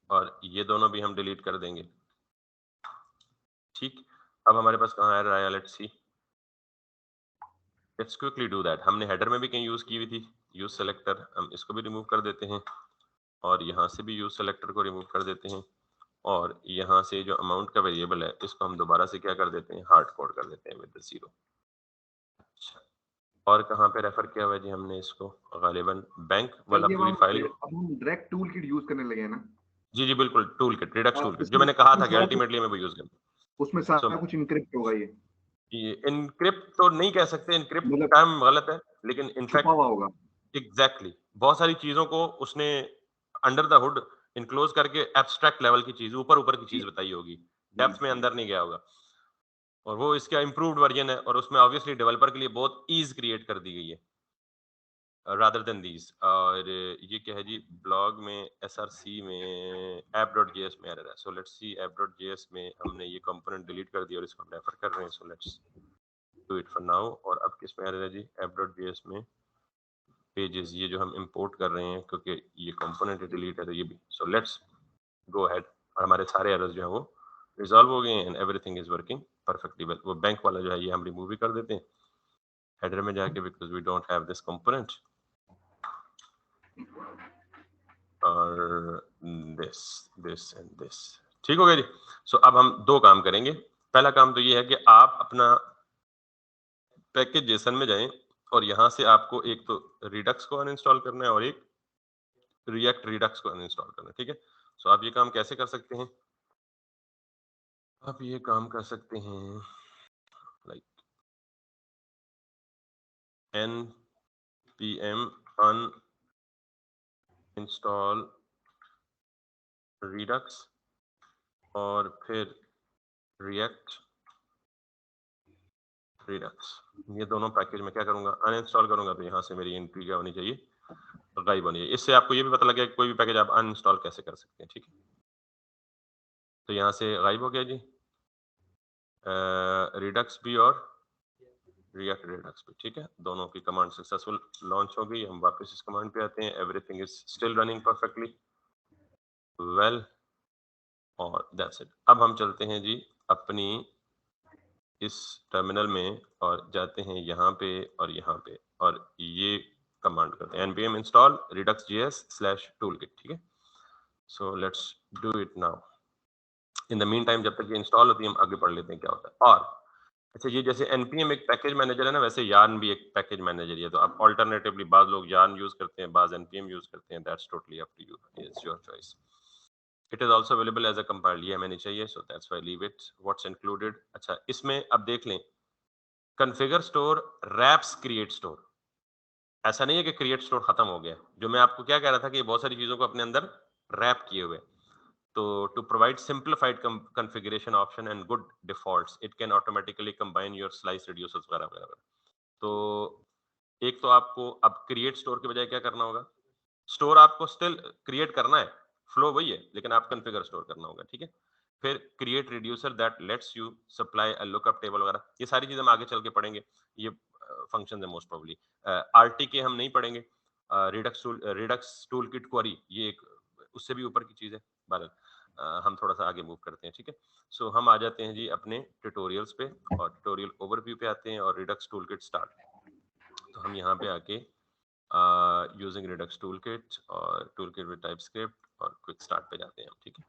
और ये दोनों भी हम डिलीट कर देंगे। ठीक, अब हमारे पास कहाँ एरर आया, let's see, let's quickly do that. हमने हेडर में भी कहीं यूज की हुई थी यूज सेलेक्टर, हम इसको भी रिमूव कर देते हैं, और यहाँ से भी यूज सेलेक्टर को रिमूव कर देते हैं, और यहाँ से जो अमाउंट का वेरिएबल है इसको हम दोबारा से क्या कर देते हैं, हार्ड कोड कर देते हैं विद 0। अच्छा, और कहाँ पे रेफर किया हुआ है जी हमने इसको, गालिबन बैंक सर वाला ये पूरी फाइल। अब हम डायरेक्ट टूल किट यूज करने लगे हैं ना? जी जी बिल्कुल, tool kit, Redux tool kit, जो उसमें मैंने कहा उसमें था कि सारा कुछ अल्टीमेटली हमें वो यूज करना। उसमें सो सारा कुछ इनक्रिप्ट होगा ये? ये इनक्रिप्ट तो नहीं कह सकते, इनक्रिप्ट मतलब टर्म गलत है, लेकिन छुपा इनफैक्ट हुआ होगा? एग्जैक्टली बहुत सारी चीजों को उसने अंडर द हुड इनक्लोज करके एब्स्ट्रैक्ट लेवल की चीज, ऊपर ऊपर की चीज बताई होगी, जी डेप्थ में जी। अंदर नहीं गया होगा, और वो इसका इम्प्रूव्ड वर्जन है, और उसमें ऑब्वियसली डेवलपर के लिए बहुत ईज क्रिएट कर दी गई है रादर देन दीज। और ये क्या है जी, ब्लॉग में एसआरसी में app.js में एरर है। सो लेट्स सी, app.js में हमने ये कंपोनेंट डिलीट कर दिया और इसको हम रेफर कर रहे हैं। So let's do it for now. और अब किस में एरर है जी, app.js में पेजेस ये जो हम इंपोर्ट कर रहे हैं, क्योंकि ये कंपोनेंट डिलीट है तो ये भी, सो लेट्स गो अहेड। और हमारे सारे एरर्स जो है वो रिजॉल्व हो गए हैं and everything is working perfectly well. वो बैंक वाला जो है ये हम रिमूव भी कर देते हैं हेडर में जाके, because we don't have this component और दिस एंड दिस। ठीक हो गया जी। सो अब हम दो काम करेंगे। पहला काम तो ये है कि आप अपना पैकेज जेसन में जाएं और यहाँ से आपको एक तो रिडक्स को अनइंस्टॉल करना है और एक रिएक्ट रिडक्स को अनइंस्टॉल करना है। ठीक है, सो आप ये काम कैसे कर सकते हैं? आप ये काम कर सकते हैं लाइक npm uninstall redux और फिर react redux। ये दोनों पैकेज में क्या करूंगा, अनइंस्टॉल करूंगा तो यहाँ से मेरी एंट्री क्या होनी चाहिए, गायब होनी चाहिए। इससे आपको ये भी पता लग गया कि कोई भी पैकेज आप अनइंस्टॉल कैसे कर सकते हैं। ठीक है, तो यहाँ से गायब हो गया जी रिडक्स भी और रिएक्ट रिडक्स भी। ठीक है, दोनों की कमांड सक्सेसफुल लॉन्च हो गई। हम वापस इस कमांड पे आते हैं, everything is still running perfectly well और दैट्स इट। अब हम चलते हैं जी अपनी इस टर्मिनल में और जाते हैं यहाँ पे और यहाँ पे और ये कमांड करते हैं npm install redux.js/toolkit। ठीक है, so let's do it now. In the mean time जब तक ये इंस्टॉल होती है हम आगे पढ़ लेते हैं क्या होता है। और अच्छा, ये जैसे npm एक पैकेज मैनेजर है ना, वैसे yarn भी एक पैकेज मैनेजर ही है। तो आप ऑल्टरनेटिवली बाज लोग yarn यूज करते हैं, बाज npm यूज करते हैं, that's totally up to you, it's your choice. It is also available as a compiled, ये हमें नहीं चाहिए, so that's why leave it. What's included, अच्छा इसमें अब देख लें configure store wraps create store. ऐसा नहीं है कि क्रिएट स्टोर खत्म हो गया। जो मैं आपको क्या कह रहा था कि ये बहुत सारी चीजों को अपने अंदर रैप किए हुए। तो to provide simplified configuration option and good defaults it can automatically combine your slice reducers वगैरह वगैरह। तो एक तो आपको अब क्रिएट स्टोर के बजाय क्या करना होगा, स्टोर आपको स्टिल क्रिएट करना है, फ्लो वही है, लेकिन आप कॉन्फ़िगर स्टोर करना होगा। ठीक है, फिर create reducer that let's you supply a lookup table वगैरह, ये सारी चीजें हम आगे चल के पढ़ेंगे। ये फंक्शन है मोस्ट प्रोबेबली। आरटीके हम नहीं पढ़ेंगे। रिडक्स टूल किट क्वेरी ये एक उससे भी ऊपर की चीज है। बहरहाल हम थोड़ा सा आगे मूव करते हैं। ठीक है, सो हम आ जाते हैं जी अपने ट्यूटोरियल्स पे और ट्यूटोरियल ओवरव्यू पे आते हैं और रिडक्स टूल किट स्टार्ट। तो हम यहाँ पे आके यूजिंग रिडक्स टूलकिट और टूलकिट विद टाइपस्क्रिप्ट और क्विक स्टार्ट पे जाते हैं हम। ठीक है,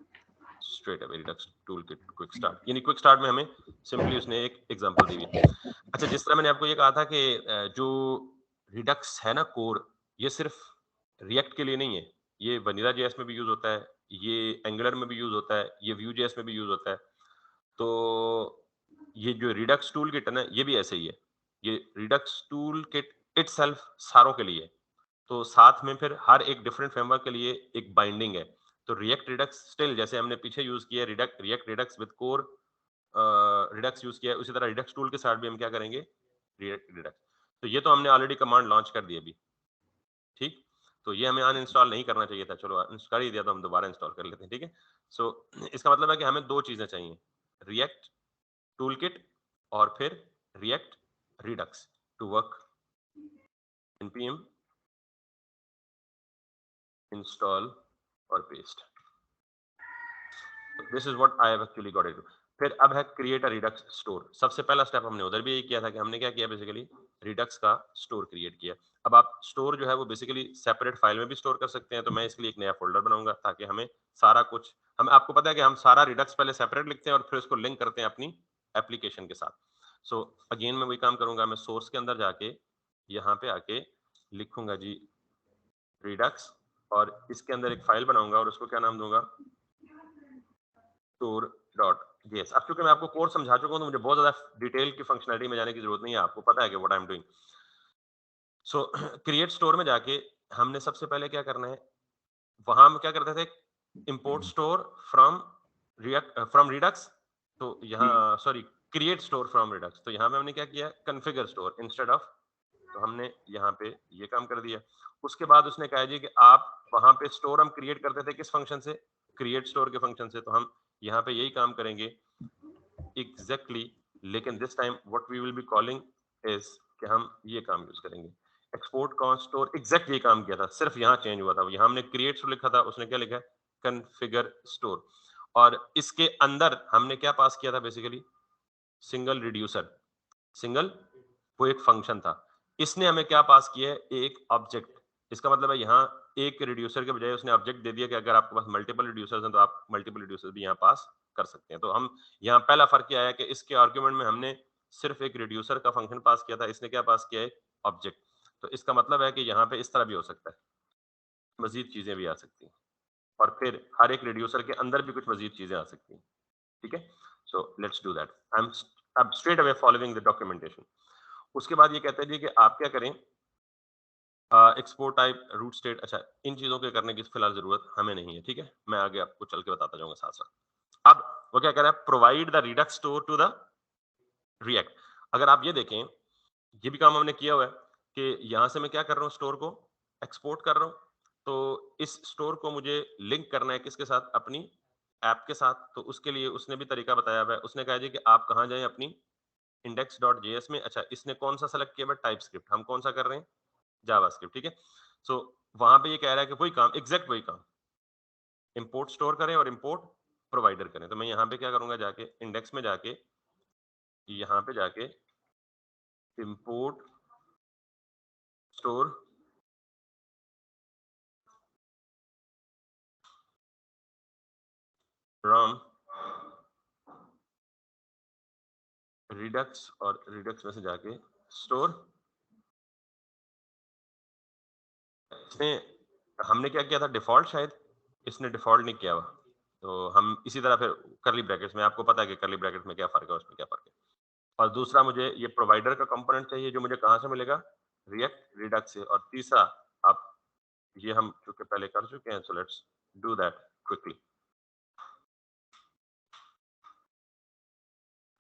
straight away Redux toolkit quick start, यानी क्विक स्टार्ट में हमें सिंपली उसने एक एग्जांपल दी हुई। अच्छा, जिस तरह मैंने आपको ये कहा था कि जो रिडक्स है ना कोर, ये सिर्फ रिएक्ट के लिए नहीं है, ये वनीला जेएस में भी यूज होता है, ये एंगुलर में भी यूज होता है, ये व्यू जेएस में भी यूज होता है। तो ये जो रिडक्स टूल किट है ना, ये भी ऐसे ही है। ये रिडक्स टूल किट इटसेल्फ सारों के लिए, तो साथ में फिर हर एक डिफरेंट फ्रेमवर्क के लिए एक बाइंडिंग है। तो रिएक्ट रिडक्स स्टिल जैसे हमने पीछे यूज किया react Redux with core Redux use किया, उसी तरह रिडक्स टूल के साथ भी हम क्या करेंगे, रिएक्ट रिडक्स। तो ये तो हमने ऑलरेडी कमांड लॉन्च कर दी अभी। ठीक, तो ये हमें अनइंस्टॉल नहीं करना चाहिए था, चलो कर ही दिया तो हम दोबारा इंस्टॉल कर लेते हैं। ठीक है, सो इसका मतलब है कि हमें दो चीजें चाहिए, रिएक्ट टूलकिट और फिर React Redux to work. npm install और paste, this is what I have actually got it. फिर अब है क्रिएट अ रिडक्स स्टोर। सबसे पहला स्टेप हमने उधर भी यही किया था कि हमने क्या किया, बेसिकली रिडक्स का स्टोर क्रिएट किया। अब आप स्टोर जो है वो बेसिकली सेपरेट फाइल में भी स्टोर कर सकते हैं। तो मैं इसके लिए एक नया फोल्डर बनाऊंगा ताकि हमें सारा कुछ, हमें आपको पता है कि हम सारा रिडक्स पहले सेपरेट लिखते हैं और फिर उसको लिंक करते हैं अपनी एप्लीकेशन के साथ। सो अगेन मैं वही काम करूंगा, मैं सोर्स के अंदर जाके यहाँ पे आके लिखूंगा जी रिडक्स और इसके अंदर एक फाइल बनाऊंगा और उसको क्या नाम दूंगा, tour.js। अब चूंकि मैं आपको कोड समझा चुका हूं तो मुझे बहुत ज्यादा डिटेल की फंक्शनलिटी में जाने की जरूरत नहीं है, आपको पता है कि what I am doing. So create store में जाके हमने सबसे पहले क्या करना है, वहां हम क्या करते थे, इंपोर्ट स्टोर फ्रॉम रिडक्स। तो यहाँ sorry, create store from Redux. तो यहाँ पे हमने क्या किया, कॉन्फ़िगर स्टोर इंस्टेड ऑफ। तो हमने यहाँ पे ये काम कर दिया। उसके बाद उसने कहा जी कि आप वहां पे स्टोर हम क्रिएट करते थे किस फंक्शन से, क्रिएट स्टोर के फंक्शन से। तो हम यहाँ पे यही काम करेंगे एग्जैक्टली, लेकिन this time what we will be calling is कि हम ये काम यूज करेंगे, एक्सपोर्ट कॉन स्टोर एग्जैक्ट यही काम किया था, सिर्फ यहाँ चेंज हुआ था। यहाँ हमने क्रिएट स्टोर लिखा था, उसने क्या लिखा है कॉन्फ़िगर स्टोर। और इसके अंदर हमने क्या पास किया था बेसिकली, सिंगल रिड्यूसर। सिंगल वो एक फंक्शन था, इसने हमें क्या पास किया है, एक ऑब्जेक्ट। इसका मतलब है यहाँ एक रिड्यूसर के बजाय उसने ऑब्जेक्ट दे दिया कि अगर आपके पास मल्टीपल रिड्यूसर्स हैं तो आप मल्टीपल रिड्यूसर भी यहाँ पास कर सकते हैं। तो हम यहाँ पहला फर्क क्या है कि इसके आर्गुमेंट में हमने सिर्फ एक रिड्यूसर का फंक्शन पास किया था, इसने क्या पास किया है, ऑब्जेक्ट। तो इसका मतलब है कि यहाँ पे इस तरह भी हो सकता है, मजीद चीजें भी आ सकती हैं, और फिर हर एक रिड्यूसर के अंदर भी कुछ मजीद चीजें आ सकती हैं। ठीक है, so let's do that. I am straight away following the documentation. उसके बाद ये कहते हैं जी कि आप क्या करें, एक्सपोर्ट टाइप, रूट स्टेट। अच्छा, इन चीजों के करने की फिलहाल जरूरत हमें नहीं है, ठीक है, मैं आगे आपको चल के बताता जाऊंगा साथ साथ। अब वो क्या कह रहा है, provide the Redux store to the React. अगर आप ये देखें, ये भी काम हमने किया हुआ है कि यहां से मैं क्या कर रहा हूँ, स्टोर को एक्सपोर्ट कर रहा हूँ। तो इस स्टोर को मुझे लिंक करना है किसके साथ, अपनी ऐप के साथ। तो उसके लिए उसने भी तरीका बताया हुआ है। उसने कहा जी कि आप कहाँ जाएं, अपनी index.js में। अच्छा, इसने कौन सा सेलेक्ट किया है, टाइप स्क्रिप्ट। हम कौन सा कर रहे हैं, जावास्क्रिप्ट, ठीक है। सो वहां पे ये कह रहा है कि वही काम, एग्जैक्ट वही काम, इंपोर्ट स्टोर करें और इंपोर्ट प्रोवाइडर करें। तो मैं यहाँ पे क्या करूंगा, जाके इंडेक्स में जाके, यहाँ पे जाके इंपोर्ट स्टोर फ्रॉम रिडक्स, और रिडक्स में से जाके स्टोर। इसने, हमने क्या किया था, डिफॉल्ट, शायद इसने डिफॉल्ट नहीं किया हुआ। तो हम इसी तरह फिर करली ब्रैकेट्स में, आपको पता है कि करली ब्रैकेट में क्या फर्क है, उसमें क्या फर्क है। और दूसरा मुझे ये प्रोवाइडर का कंपोनेंट चाहिए, जो मुझे कहाँ से मिलेगा, रिएक्ट रिडक्स से। और तीसरा, आप ये हम चूंकि पहले कर चुके हैं, so let's do that quickly.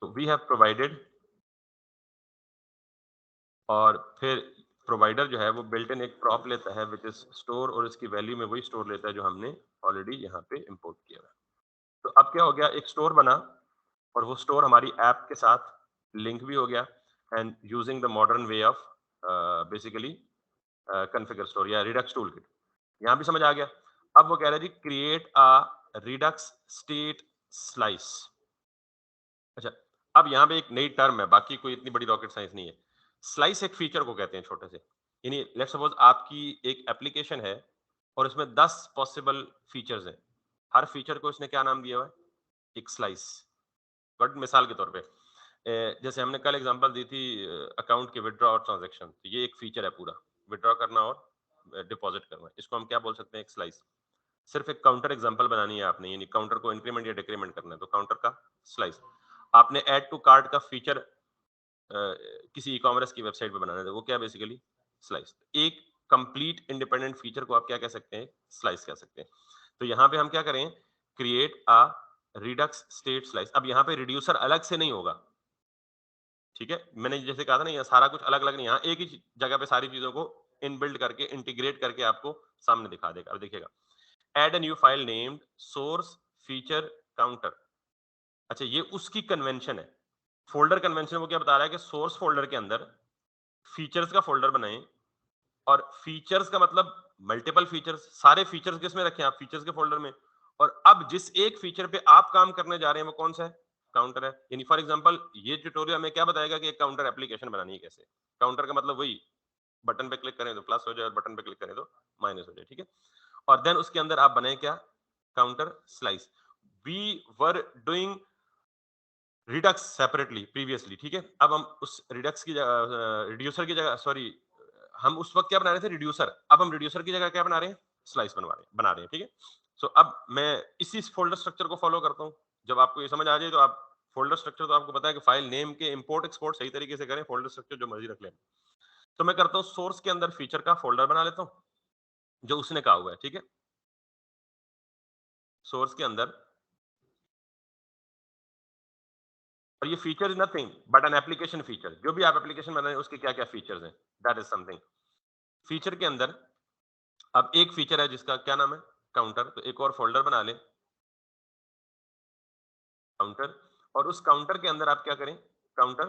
तो वी हैव प्रोवाइडेड, और फिर प्रोवाइडर जो है वो बिल्ट इन एक प्रॉप लेता है विच इज स्टोर, और इसकी वैल्यू में वही स्टोर लेता है जो हमने ऑलरेडी यहाँ पे इंपोर्ट किया है। तो अब क्या हो गया, एक स्टोर बना, और वो स्टोर हमारी ऐप के साथ लिंक भी हो गया, and using the modern way of basically configure store या रिडक्स टूलकिट। यहाँ भी समझ आ गया। अब वो कह रहा है जी, create a redux state slice. अच्छा, अब यहाँ पे एक नई टर्म है, बाकी कोई इतनी बड़ी रॉकेट साइंस नहीं है। स्लाइस एक फीचर को कहते हैं, छोटे से, यानी लेट्स सपोज आपकी एक एप्लीकेशन है और उसमें 10 पॉसिबल फीचर्स हैं। हर फीचर को इसने क्या नाम दिया हुआ है, एक स्लाइस। बट मिसाल के तौर पे जैसे हमने कल एग्जांपल दी थी अकाउंट के विड्रॉ और ट्रांजैक्शन, तो ये एक फीचर है पूरा, विड्रॉ करना और डिपॉजिट करना। इसको हम क्या बोल सकते हैं, एक स्लाइस। सिर्फ एक काउंटर एग्जांपल बनानी है आपने, यानी काउंटर को इंक्रीमेंट या डिक्रीमेंट करना है, तो काउंटर का स्लाइस। आपने ऐड टू कार्ट का फीचर किसी ई कॉमर्स की वेबसाइट पे बनाना है, वो क्या बेसिकली स्लाइस। एक कंप्लीट इंडिपेंडेंट फीचर को आप क्या कह सकते हैं, स्लाइस कह सकते हैं। तो यहाँ पे हम क्या करें, create a redux state slice. अब यहाँ पे रिड्यूसर अलग से नहीं होगा, ठीक है। मैंने जैसे कहा था ना, यहाँ सारा कुछ अलग अलग नहीं, यहाँ एक ही जगह पे सारी चीजों को इनबिल्ड करके इंटीग्रेट करके आपको सामने दिखा देगा। अब देखिएगा, add a new file named source feature counter. अच्छा, ये उसकी कन्वेंशन है, फोल्डर कन्वेंशन। वो क्या बता रहा है कि सोर्स फोल्डर के अंदर फीचर्स का फोल्डर बनाएं, और फीचर्स का मतलब मल्टीपल फीचर्स, सारे फीचर्स किसमें रखें आप, फीचर्स के फोल्डर में। और अब जिस एक फीचर पे आप काम करने जा रहे हैं वो कौन सा है, काउंटर है। यानी फॉर एग्जांपल ये ट्यूटोरियल हमें क्या बताएगा कि एक काउंटर एप्लीकेशन बनानी है कैसे। काउंटर का मतलब वही, बटन पे क्लिक करें तो प्लस हो जाए, और बटन पे क्लिक करें तो माइनस हो जाए, ठीक है। और देन उसके अंदर आप बनाए क्या, counter slice. We were doing Redux separately previously, ठीक है। अब हम उस रिडक्स की जगह, रिड्यूसर की जगह, सॉरी, हम उस वक्त क्या बना रहे थे, रिड्यूसर। अब हम रिड्यूसर की जगह क्या बना रहे हैं, स्लाइस बना रहे हैं, ठीक है। सो अब मैं इसी फोल्डर स्ट्रक्चर को फॉलो करता हूँ। जब आपको ये समझ आ जाए तो आप फोल्डर स्ट्रक्चर, तो आपको पता है कि फाइल नेम के इंपोर्ट एक्सपोर्ट सही तरीके से करें, फोल्डर स्ट्रक्चर जो मर्जी रख लें। तो मैं करता हूँ, सोर्स के अंदर फीचर का फोल्डर बना लेता हूँ जो उसने कहा हुआ है, ठीक है। सोर्स के अंदर, और ये feature is nothing but an application feature. जो भी आप एप्लीकेशन बना रहे हैं उसके क्या क्या फीचर्स हैं, दैट इज समथिंग। फीचर के अंदर अब एक फीचर है जिसका क्या नाम है, काउंटर। तो एक और फोल्डर बना लें, काउंटर। और उस काउंटर के अंदर आप क्या करें, काउंटर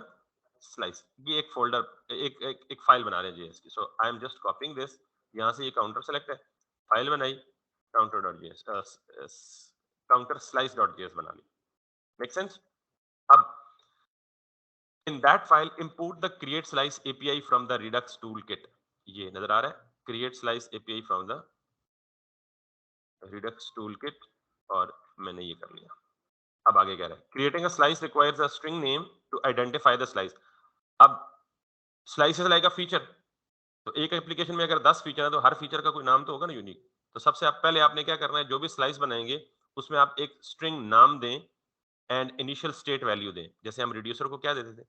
स्लाइस, ये एक फोल्डर एक फाइल बना रहे हैं जेएस की। So I am just copying this, यहाँ से ये काउंटर सेलेक्ट है, फाइल बनाई counter.js, काउंटर slice.js बना ली। Make sense? अब in that file import the create slice API from the Redux toolkit, ये नजर आ रहा है, create slice API from the Redux toolkit, और मैंने ये कर लिया। अब आगे कह रहा है creating a slice requires a string name to identify the slice। अब slice is like a feature, तो एक एप्लीकेशन में अगर 10 फीचर है तो हर फीचर का कोई नाम तो होगा ना यूनिक। तो सबसे पहले आपने क्या करना है, जो भी स्लाइस बनाएंगे उसमें आप एक स्ट्रिंग नाम दें एंड इनिशियल स्टेट वैल्यू दें। जैसे हम रिड्यूसर को क्या देते थे,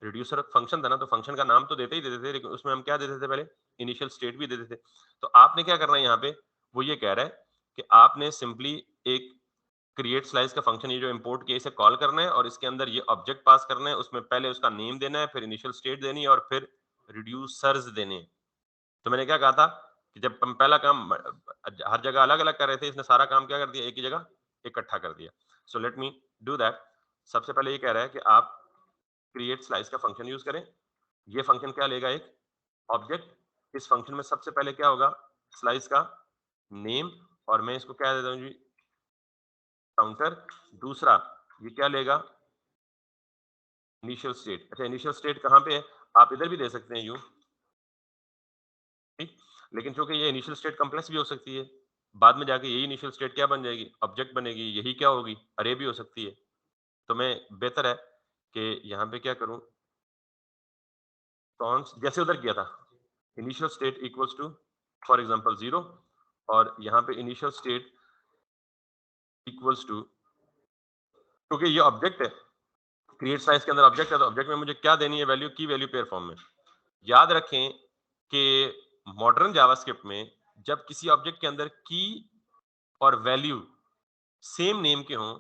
रिड्यूसर फंक्शन था ना, तो फंक्शन का नाम तो देते ही देते थे, लेकिन उसमें हम क्या देते थे, पहले इनिशियल स्टेट भी देते थे। तो आपने क्या करना है यहाँ पे, वो ये कह रहा है कि आपने सिंपली एक क्रिएट स्लाइस का फंक्शन ये जो इंपोर्ट किया इसे कॉल करना है, और इसके अंदर ये ऑब्जेक्ट पास करना है, उसमें पहले उसका नेम देना है, फिर इनिशियल स्टेट देनी है, और फिर रिड्यूसर्स देने हैं। तो मैंने क्या कहा था कि जब हम पहला काम हर जगह अलग अलग कर रहे थे, इसने सारा काम क्या कर दिया, एक ही जगह इकट्ठा कर दिया। So let me do that. सबसे पहले ये कह रहा है कि आप क्रिएट स्लाइस का फंक्शन यूज करें। ये फंक्शन क्या लेगा, एक ऑब्जेक्ट। इस फंक्शन में सबसे पहले क्या होगा, स्लाइस का नेम, और मैं इसको क्या देता हूँ जी, काउंटर। दूसरा ये क्या लेगा, इनिशियल स्टेट। अच्छा, इनिशियल स्टेट कहाँ पे है, आप इधर भी दे सकते हैं यूं, ठीक, लेकिन चूंकि ये इनिशियल स्टेट कम्प्लेक्स भी हो सकती है, बाद में जाके यही इनिशियल स्टेट क्या बन जाएगी, ऑब्जेक्ट बनेगी, यही क्या होगी, अरे भी हो सकती है। तो मैं बेहतर है कि यहाँ पे क्या करूं, कॉन्स जैसे उधर किया था, initial state equals to for example 0, और यहाँ पे इनिशियल स्टेट इक्वल्स टू, क्योंकि ये ऑब्जेक्ट है, क्रिएट साइज के अंदर ऑब्जेक्ट है, तो ऑब्जेक्ट में मुझे क्या देनी है वैल्यू, की वैल्यू पेयर फॉर्म में। याद रखें कि मॉडर्न जावास्क्रिप्ट में जब किसी ऑब्जेक्ट के अंदर की और वैल्यू सेम नेम के हों,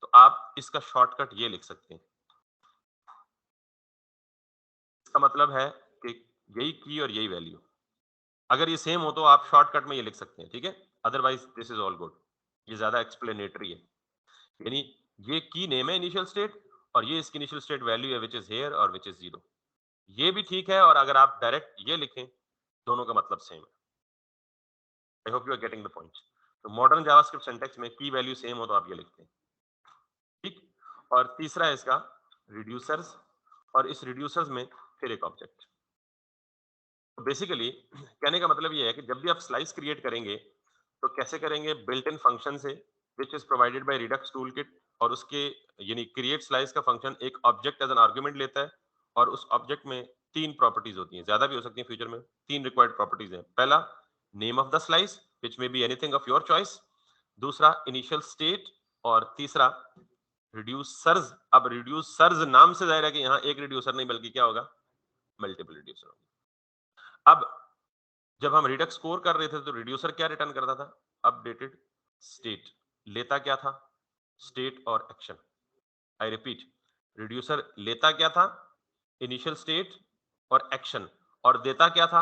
तो आप इसका शॉर्टकट ये लिख सकते हैं। इसका मतलब है कि यही की और यही वैल्यू, अगर ये सेम हो तो आप शॉर्टकट में ये लिख सकते हैं, ठीक है। Otherwise this is all good, ये ज्यादा एक्सप्लेनेटरी है। यानी ये की नेम है इनिशियल स्टेट, और ये इसकी इनिशियल स्टेट वैल्यू है विच इज हेयर और विच इज 0। ये भी ठीक है, और अगर आप डायरेक्ट ये लिखें, दोनों का मतलब सेम है। I hope you are getting the point. तो मॉडर्न जावास्क्रिप्ट सिंटैक्स में की वैल्यू सेम हो तो आप ये लिखते हैं, ठीक। और तीसरा है इसका रिड्यूसर्स, और इस रिड्यूसर्स में फिर एक ऑब्जेक्ट। तो बेसिकली कहने का मतलब ये है कि जब भी आप स्लाइस क्रिएट करेंगे तो कैसे करेंगे, बिल्ट इन फंक्शन से which is provided by Redux toolkit, और उसके यानी क्रिएट स्लाइस का फंक्शन एक ऑब्जेक्ट एज एन आर्गुमेंट लेता है, और उस ऑब्जेक्ट में 3 प्रॉपर्टीज होती हैं, ज्यादा भी हो सकती हैं फ्यूचर में। 3 रिक्वायर्ड प्रॉपर्टीज हैं। पहला, name of the slice which may be anything of your choice. दूसरा, इनिशियल स्टेट। और तीसरा, रिड्यूसर्स। अब रिड्यूसर्स नाम से जाहिर है कि यहाँ एक रिड्यूसर नहीं बल्कि क्या होगा, मल्टीपल रिड्यूसर होगा। अब जब हम रिडक्स स्कोर कर रहे थे तो रिड्यूसर क्या रिटर्न करता था, अपडेटेड स्टेट। लेता क्या था, स्टेट और एक्शन। आई रिपीट, रिड्यूसर लेता क्या था, इनिशियल स्टेट और एक्शन, और देता क्या था,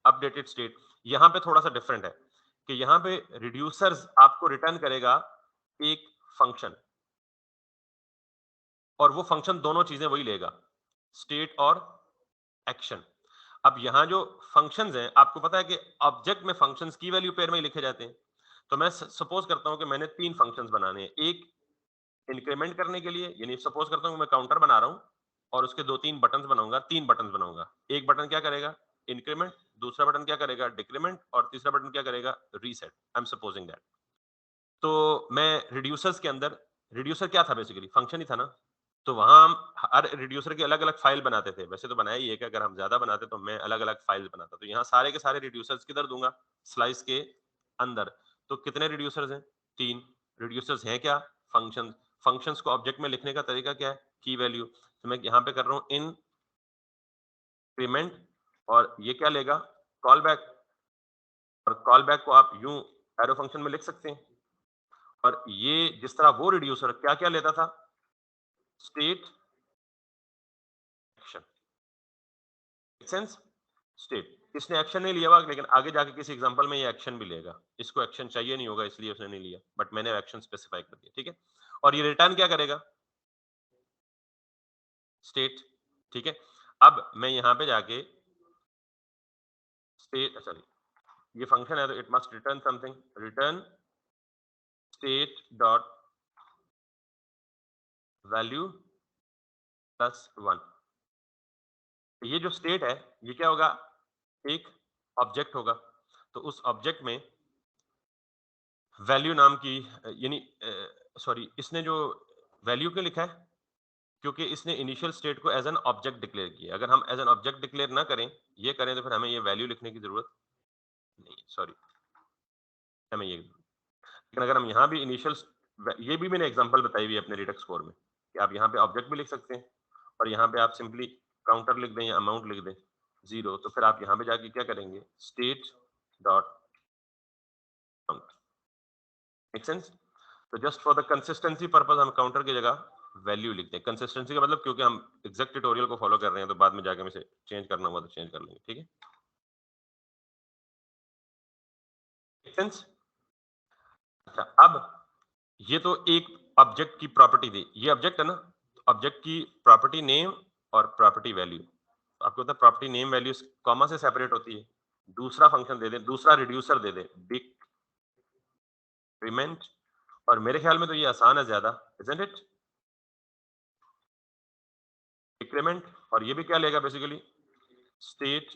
अपडेटेड स्टेट। यहां पे थोड़ा सा डिफरेंट है कि यहां पे रिड्यूसर्स आपको रिटर्न करेगा एक फंक्शन, और वो फंक्शन दोनों चीजें वही लेगा, स्टेट और एक्शन। अब यहाँ जो फंक्शंस हैं, आपको पता है कि ऑब्जेक्ट में फंक्शंस की वैल्यू पेयर में ही लिखे जाते हैं। तो मैं सपोज करता हूं कि मैंने 3 फंक्शंस बनाने हैं। एक इंक्रीमेंट करने के लिए, यानी सपोज करता हूं कि मैं काउंटर बना रहा हूं और उसके 2-3 बटन्स बनाऊंगा, 3 बटन्स बनाऊंगा। एक बटन क्या करेगा, इंक्रीमेंट। दूसरा बटन क्या करेगा, डिक्रीमेंट। और तीसरा बटन क्या करेगा, reset. I am supposing that. तो मैं रिड्यूसर्स के अंदर, रिड्यूसर क्या था, बेसिकली फंक्शन ही था ना। तो वहां हम हर रिड्यूसर की अलग अलग फाइल बनाते थे। वैसे तो बनाया ही है कि अगर हम ज्यादा बनाते तो मैं अलग अलग फाइल बनाता। तो यहाँ सारे के सारे रिड्यूसर्स किधर दूंगा, स्लाइस के अंदर। तो कितने रिड्यूसर्स हैं, 3 रिड्यूसर्स हैं क्या, फंक्शन। फंक्शंस को ऑब्जेक्ट में लिखने का तरीका क्या है, की वैल्यू। तो मैं यहाँ पे कर रहा हूँ इंक्रीमेंट, और ये क्या लेगा, कॉल बैक। और कॉल बैक को आप यूं एरो फंक्शन में लिख सकते हैं। और ये जिस तरह वो रिड्यूसर क्या क्या लेता था, स्टेट, एक्शन। Sense, state. इसने एक्शन नहीं लिया हुआ, लेकिन आगे जाके किसी एग्जांपल में ये एक्शन भी लेगा। इसको एक्शन चाहिए नहीं होगा इसलिए उसने नहीं लिया, बट मैंने एक्शन स्पेसिफाई कर दिया, ठीक है। और ये रिटर्न क्या करेगा, स्टेट। ठीक है, अब मैं यहाँ पे जाके स्टेट, सॉरी ये फंक्शन है तो it must return something, return state dot value plus 1। ये जो स्टेट है ये क्या होगा, एक ऑब्जेक्ट होगा, तो उस ऑब्जेक्ट में वैल्यू नाम की यानी सॉरी इसने जो वैल्यू क्यों लिखा है, क्योंकि इसने इनिशियल स्टेट को एज एन ऑब्जेक्ट डिक्लेयर किया। अगर हम एज एन ऑब्जेक्ट डिक्लेयर ना करें, ये करें, तो फिर हमें ये वैल्यू लिखने की जरूरत नहीं, सॉरी हमें ये, लेकिन अगर हम यहाँ भी इनिशियल, ये भी मैंने एग्जांपल बताई हुई है अपने रिडक्स कोर में कि आप यहाँ पे ऑब्जेक्ट भी लिख सकते हैं और यहाँ पे आप सिंपली काउंटर लिख दें या अमाउंट लिख दें 0, तो फिर आप यहाँ पे जाके क्या करेंगे, state dot count. Make sense? तो just for the consistency purpose हम काउंटर की जगह वैल्यू लिखते हैं। कंसिस्टेंसी का मतलब क्योंकि हम एग्जैक्ट ट्यूटोरियल को फॉलो कर रहे हैं, तो बाद में जाके हम इसे चेंज करना हुआ तो चेंज कर लेंगे, ठीक है? Make sense? अच्छा, अब ये तो एक ऑब्जेक्ट की प्रॉपर्टी थी, ये ऑब्जेक्ट है ना, ऑब्जेक्ट की प्रॉपर्टी नेम और प्रॉपर्टी वैल्यू। आपको पता है प्रॉपर्टी नेम वैल्यू कॉमा से सेपरेट होती है। दूसरा फंक्शन दे दे, दूसरा रिड्यूसर दे दे, डिक्रीमेंट, और मेरे ख्याल में तो ये आसान है ज्यादा, इजंट इट? डिक्रीमेंट, और ये भी क्या लेगा बेसिकली, स्टेट।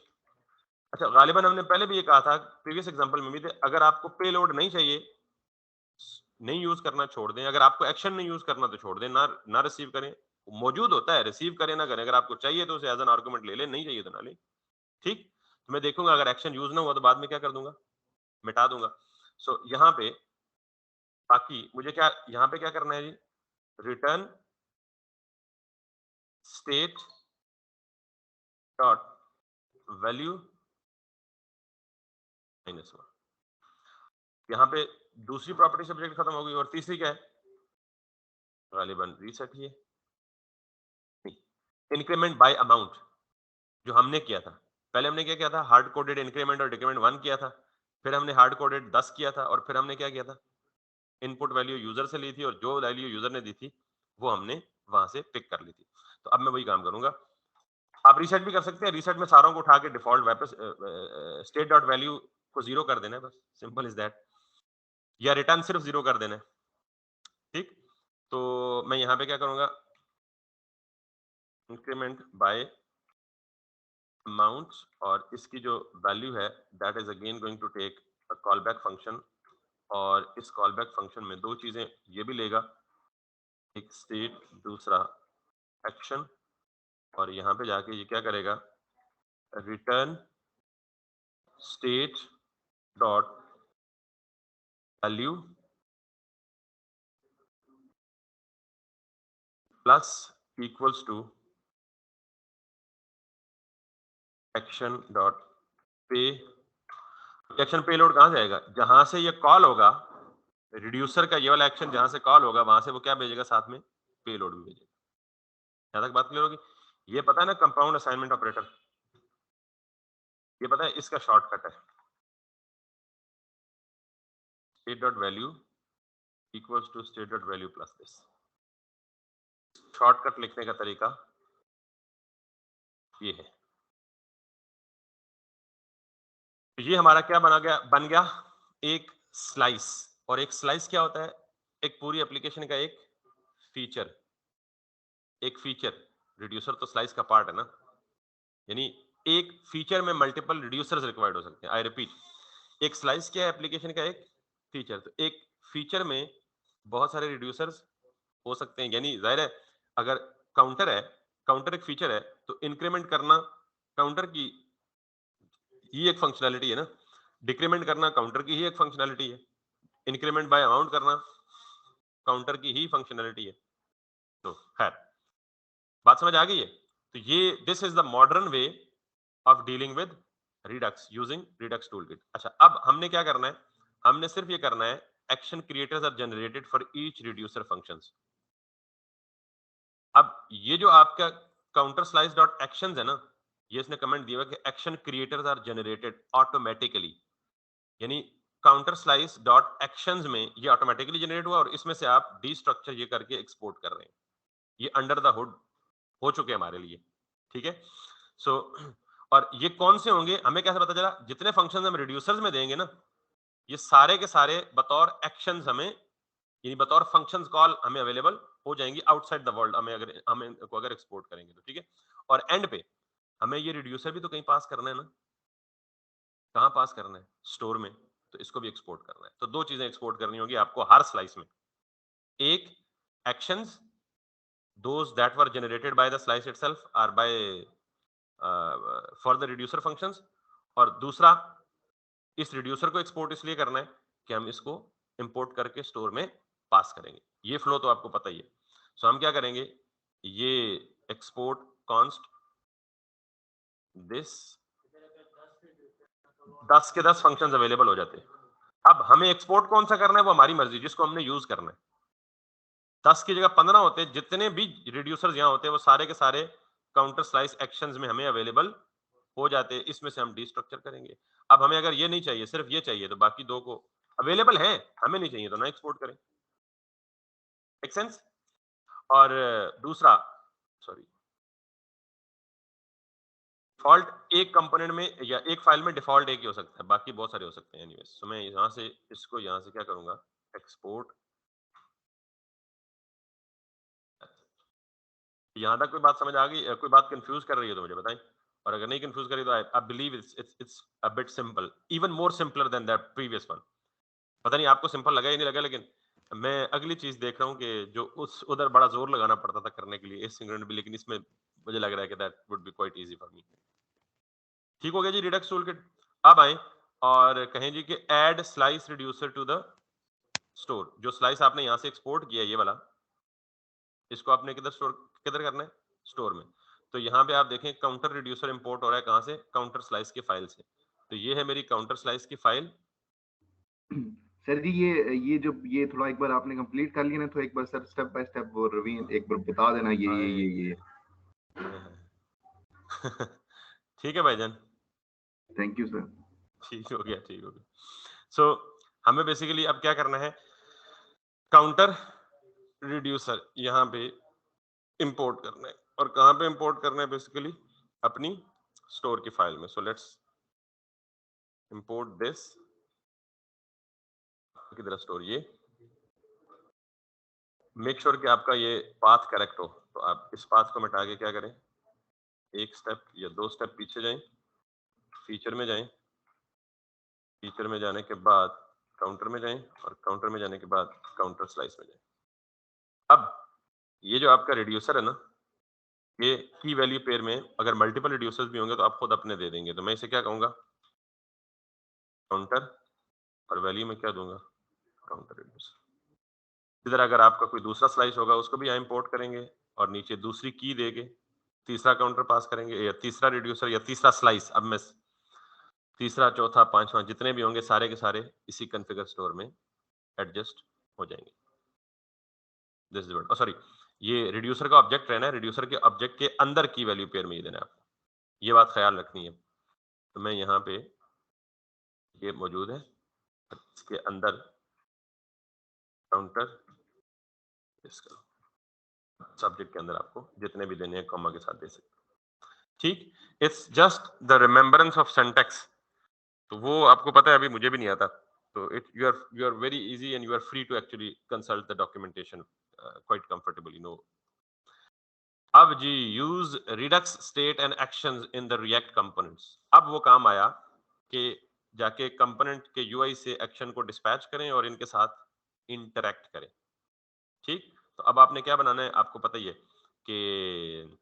अच्छा, गालिबन हमने पहले भी ये कहा था, प्रीवियस एग्जांपल में भी थे, अगर आपको पेलोड नहीं चाहिए, नहीं यूज करना छोड़ दें, अगर आपको एक्शन नहीं यूज करना तो छोड़ दें, ना रिसीव करें। मौजूद होता है, रिसीव करें ना करें, अगर आपको चाहिए तो उसे एज एन आर्गुमेंट ले लें, नहीं चाहिए तो ना लें, ठीक? तो मैं देखूंगा अगर एक्शन यूज ना हुआ तो बाद में क्या कर दूंगा, मिटा दूंगा। सो यहाँ पे बाकी मुझे क्या, यहाँ पे क्या करना है जी, रिटर्न स्टेट डॉट वैल्यू -1। यहाँ पे दूसरी प्रॉपर्टी सब्जेक्ट खत्म हो गई, और तीसरी क्या है, गालिबन रीसेट ही है, इंक्रीमेंट बाय अमाउंट, जो हमने किया था। पहले हमने क्या किया था, हार्ड कोडेड इंक्रीमेंट और डिक्रीमेंट 1 किया था, फिर हमने हार्ड कोडेड 10 किया था, और फिर हमने क्या किया था, इनपुट वैल्यू यूजर से ली थी और जो वैल्यू यूजर ने दी थी वो हमने वहां से पिक कर ली थी। तो अब मैं वही काम करूंगा। आप रीसेट भी कर सकते हैं, रीसेट में सारों को उठा के डिफॉल्ट वापस स्टेट डॉट वैल्यू को 0 कर देना है, बस सिंपल इज दैट, या रिटर्न सिर्फ 0 कर देना है, ठीक? तो मैं यहाँ पे क्या करूंगा, इंक्रीमेंट बाय अमाउंट, और इसकी जो वैल्यू है that is again going to take a callback function, और इस कॉल बैक फंक्शन में दो चीजें ये भी लेगा, एक स्टेट, दूसरा एक्शन, और यहाँ पे जाके ये क्या करेगा, return state dot value plus equals to action dot pay. Action payload कहाँ जाएगा, जहां से ये कॉल होगा, रिड्यूसर का ये वाला एक्शन जहां से कॉल होगा वहां से वो क्या भेजेगा, साथ में पेलोड भी भेजेगा। यहाँ तक बात क्लियर होगी? ये पता है ना कंपाउंड असाइनमेंट ऑपरेटर, ये पता है इसका शॉर्टकट है, state dot value equals to state dot value plus this. Shortcut लिखने का तरीका ये है। ये हमारा क्या बन गया एक स्लाइस, और एक स्लाइस क्या होता है, एक पूरी एप्लीकेशन का एक फीचर, एक फीचर, रिड्यूसर तो स्लाइस का पार्ट है ना, यानी एक फीचर में मल्टीपल रिड्यूसर्स रिक्वायर्ड हो सकते हैं। आई रिपीट, एक स्लाइस क्या है, एप्लीकेशन का एक फीचर, तो एक फीचर में बहुत सारे रिड्यूसर्स हो सकते हैं, यानी जाहिर है अगर काउंटर है, काउंटर एक फीचर है, तो इंक्रीमेंट करना काउंटर की ही एक फंक्शनैलिटी है ना, डिक्रीमेंट करना काउंटर की ही एक फंक्शनैलिटी है, इंक्रीमेंट बाय अमाउंट करना काउंटर की ही फंक्शनैलिटी है। तो खैर बात समझ आ गई है? तो ये this is the modern way of dealing with Redux using Redux toolkit. अच्छा, अब हमने क्या करना है, हमने सिर्फ ये करना है, action creators are generated for each reducer functions. अब ये जो आपका काउंटर स्लाइस डॉट एक्शंस है ना, ये इसने कमेंट दिया कि action creators are generated automatically, यानी काउंटर स्लाइस डॉट एक्शंस में ये ऑटोमेटिकली जनरेट हुआ, और इसमें से आप डी स्ट्रक्चर ये करके एक्सपोर्ट कर रहे हैं, ये अंडर द हुड हो चुके हमारे लिए, ठीक है। सो और ये कौन से होंगे हमें कैसे पता चला? जितने फंक्शंस हम रिड्यूसर्स में देंगे ना, ये सारे के सारे बतौर एक्शंस हमें, यानी बतौर फंक्शंस कॉल हमें अवेलेबल हो जाएंगी आउटसाइड द वर्ल्ड, हमें अगर हम इनको अगर एक्सपोर्ट करेंगे तो, ठीक है। और एंड पे हमें ये रिड्यूसर भी तो कहीं पास करना है ना, कहाँ पास करना है? स्टोर में, तो इसको भी एक्सपोर्ट करना है। तो दो चीजें एक्सपोर्ट करनी होगी आपको हर स्लाइस में, एक actions those that were generated by the slice itself or by for the reducer functions, और दूसरा इस रिड्यूसर को एक्सपोर्ट इसलिए करना है कि हम इसको इंपोर्ट करके स्टोर में पास करेंगे। ये फ्लो तो आपको पता ही है। सो हम क्या करेंगे, ये एक्सपोर्ट कॉन्स्ट दिस 10 के 10 फंक्शंस अवेलेबल हो जाते हैं। अब हमें एक्सपोर्ट कौन सा करना है वो हमारी मर्जी, जिसको हमने यूज करना है। 10 की जगह 15 होते हैं, जितने भी रिड्यूसर्स यहाँ होते हैं वो सारे के सारे काउंटर स्लाइस एक्शंस में हमें अवेलेबल हो जाते हैं। इसमें से हम डिस्ट्रक्चर करेंगे। अब हमें अगर ये नहीं चाहिए, सिर्फ ये चाहिए, तो बाकी दो को अवेलेबल है, हमें नहीं चाहिए तो ना एक्सपोर्ट करें। Make sense? और दूसरा, सॉरी, डिफॉल्ट एक कंपोनेंट में या एक फाइल में डिफॉल्ट एक ही हो सकता है, बाकी बहुत सारे हो सकते हैं। एनीवेज, तो मैं यहाँ से इसको यहाँ से क्या करूंगा, एक्सपोर्ट। यहाँ तक कोई बात समझ आ गई? कोई बात कंफ्यूज कर रही है तो मुझे बताएं, और अगर नहीं कंफ्यूज करी तो I believe it's a bit simple, even more simpler than that previous one. पता नहीं आपको सिंपल लगा या नहीं लगा, लेकिन मैं अगली चीज देख रहा हूँ कि जो उस उधर बड़ा जोर लगाना पड़ता था करने के लिए एसिंक्रोनस भी, लेकिन इसमें मुझे लग रहा है कि that would be quite easy for me. ठीक हो गया जी रिडक्स टूल किट। अब आए और कहें जी कि add slice reducer to the store. जो स्लाइस आपने यहाँ से एक्सपोर्ट किया ये वाला, इसको आपने किधर स्टोर, किधर करना है? स्टोर में। तो यहाँ पे आप देखें काउंटर रिड्यूसर इंपोर्ट हो रहा है कहाँ से? काउंटर स्लाइस की फाइल से। तो ये है मेरी काउंटर स्लाइस की फाइल। सर जी ये जो ये थोड़ा एक बार आपने कंप्लीट कर लिया ना, तो एक बार सर स्टेप बाय स्टेप वो रिवीन एक बार बता देना ये। ठीक है भाईजान, थैंक यू सर। ठीक हो गया, ठीक हो गया। सो हमें बेसिकली अब क्या करना है, काउंटर रिड्यूसर यहाँ पे इंपोर्ट करना है, और कहाँ पे इंपोर्ट करना है? बेसिकली अपनी स्टोर की फाइल में। सो लेट्स इंपोर्ट दिस, किधर स्टोर, ये मेक श्योर कि आपका ये पाथ करेक्ट हो। तो आप इस पाथ को मिटा के क्या करें, एक स्टेप या दो स्टेप पीछे जाएं, फीचर में जाएं, फीचर में जाने के बाद काउंटर में जाएं, और काउंटर में जाने के बाद काउंटर स्लाइस में जाएं। अब ये जो आपका रिड्यूसर है ना, ये की वैल्यू पेयर में अगर मल्टीपल रिड्यूसर्स भी होंगे तो आप खुद अपने दे देंगे। तो मैं इसे क्या कहूंगा, काउंटर, और वैल्यू में क्या दूंगा, काउंटर रिड्यूसर। इधर अगर आपका कोई दूसरा स्लाइस होगा उसको भी यहाँ इंपोर्ट करेंगे, और नीचे दूसरी की देके तीसरा काउंटर पास करेंगे, या तीसरा रिड्यूसर या तीसरा स्लाइस। अब मैं तीसरा, चौथा, पांचवा जितने भी होंगे सारे के सारे इसी कॉन्फ़िगर स्टोर में एडजस्ट हो जाएंगे। दिस इज व्हाट, सॉरी, ये रिड्यूसर का ऑब्जेक्ट रहना है, रिड्यूसर के ऑब्जेक्ट के अंदर की वैल्यू पेयर में ही देना है आपको, ये बात ख्याल रखनी है। तो मैं यहाँ पे ये मौजूद है, इसके अंदर काउंटर, इसका सब्जेक्ट के अंदर आपको जितने भी देने हैं कॉमा के साथ दे सकते हैं। ठीक, it's just the remembrance of syntax. तो वो आपको पता है, अभी मुझे भी नहीं आता। तो it you are very easy and you are free to actually consult the documentation quite comfortably, no. अब जी use redux state and actions in the react components. अब वो काम आया कि जाके कंपोनेंट के यूआई से एक्शन को डिस्पैच करें और इनके साथ इंटरैक्ट करें। ठीक, तो अब आपने क्या बनाना है, आपको पता ही है कि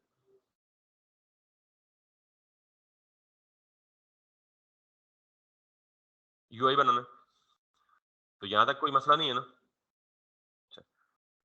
यूआई बनाना है। तो यहां तक कोई मसला नहीं है ना? अच्छा,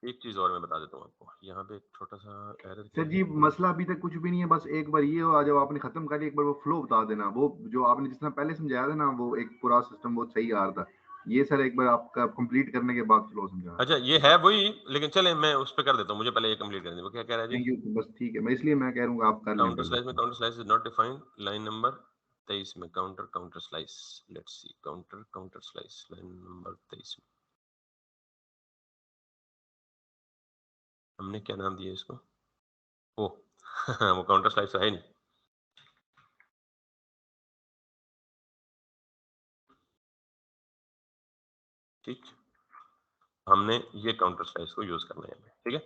एक चीज और मैं बता देता हूँ आपको, यहाँ पे एक छोटा सा एरर क्या सर है। जी मसला अभी तक कुछ भी नहीं है, बस एक बार ये हो, जब आपने खत्म कर लिया एक बार वो फ्लो बता देना, वो जो आपने जिस तरह पहले समझाया था ना, वो एक पूरा सिस्टम वो सही आ रहा था। ये सर एक बार आपका कंप्लीट करने के बाद फ्लो समझा अच्छा, देना। ये है वही, लेकिन चले मैं उस पर कर देता हूँ, मुझे पहले ये कंप्लीट करने दो। वो क्या कह रहा है जी? थैंक यू, बस ठीक है, मैं इसलिए मैं कह दूंगा आप कर लें काउंटर पहले। स्लाइस में counter slice is not defined, line number 23 में counter counter slice. Let's see, counter counter slice line number 23 में हमने क्या नाम दिया इसको? ओ, वो काउंटर स्लाइस तो है नहीं। ठीक, हमने ये काउंटर स्लाइस को यूज करना है, ठीक है।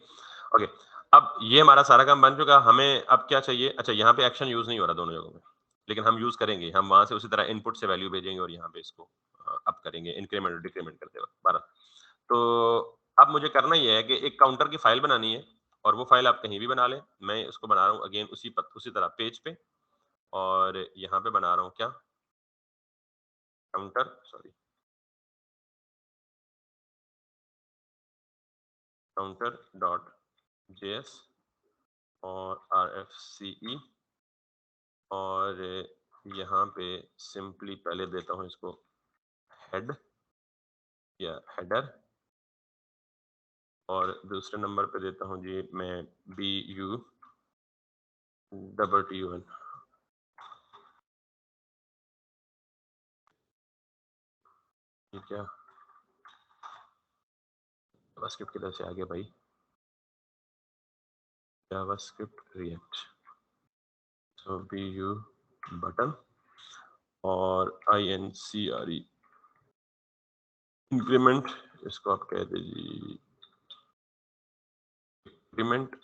ओके, अब ये हमारा सारा काम बन चुका। हमें अब क्या चाहिए? अच्छा, यहाँ पे एक्शन यूज नहीं हो रहा दोनों जगहों में, लेकिन हम यूज करेंगे। हम वहां से उसी तरह इनपुट से वैल्यू भेजेंगे और यहाँ पे इसको अप करेंगे इंक्रीमेंट और डिक्रीमेंट करते वक्त 12। तो अब मुझे करना ये है कि एक काउंटर की फाइल बनानी है, और वो फाइल आप कहीं भी बना लें। मैं उसको बना रहा हूँ अगेन उसी तरह पेज पे, और यहाँ पे बना रहा हूँ क्या, counter, sorry, counter dot JS और RFCE, और यहाँ पे सिंपली पहले देता हूँ इसको हेड या हेडर, और दूसरे नंबर पे देता हूँ जी मैं BUTTUN। ठीक है, जावास्क्रिप्ट किधर से आ गया भाई? जावास्क्रिप्ट रिएक्ट, सो BU बटन और INCRE इंक्रीमेंट, इसको आप कह दीजिए इंक्रीमेंट,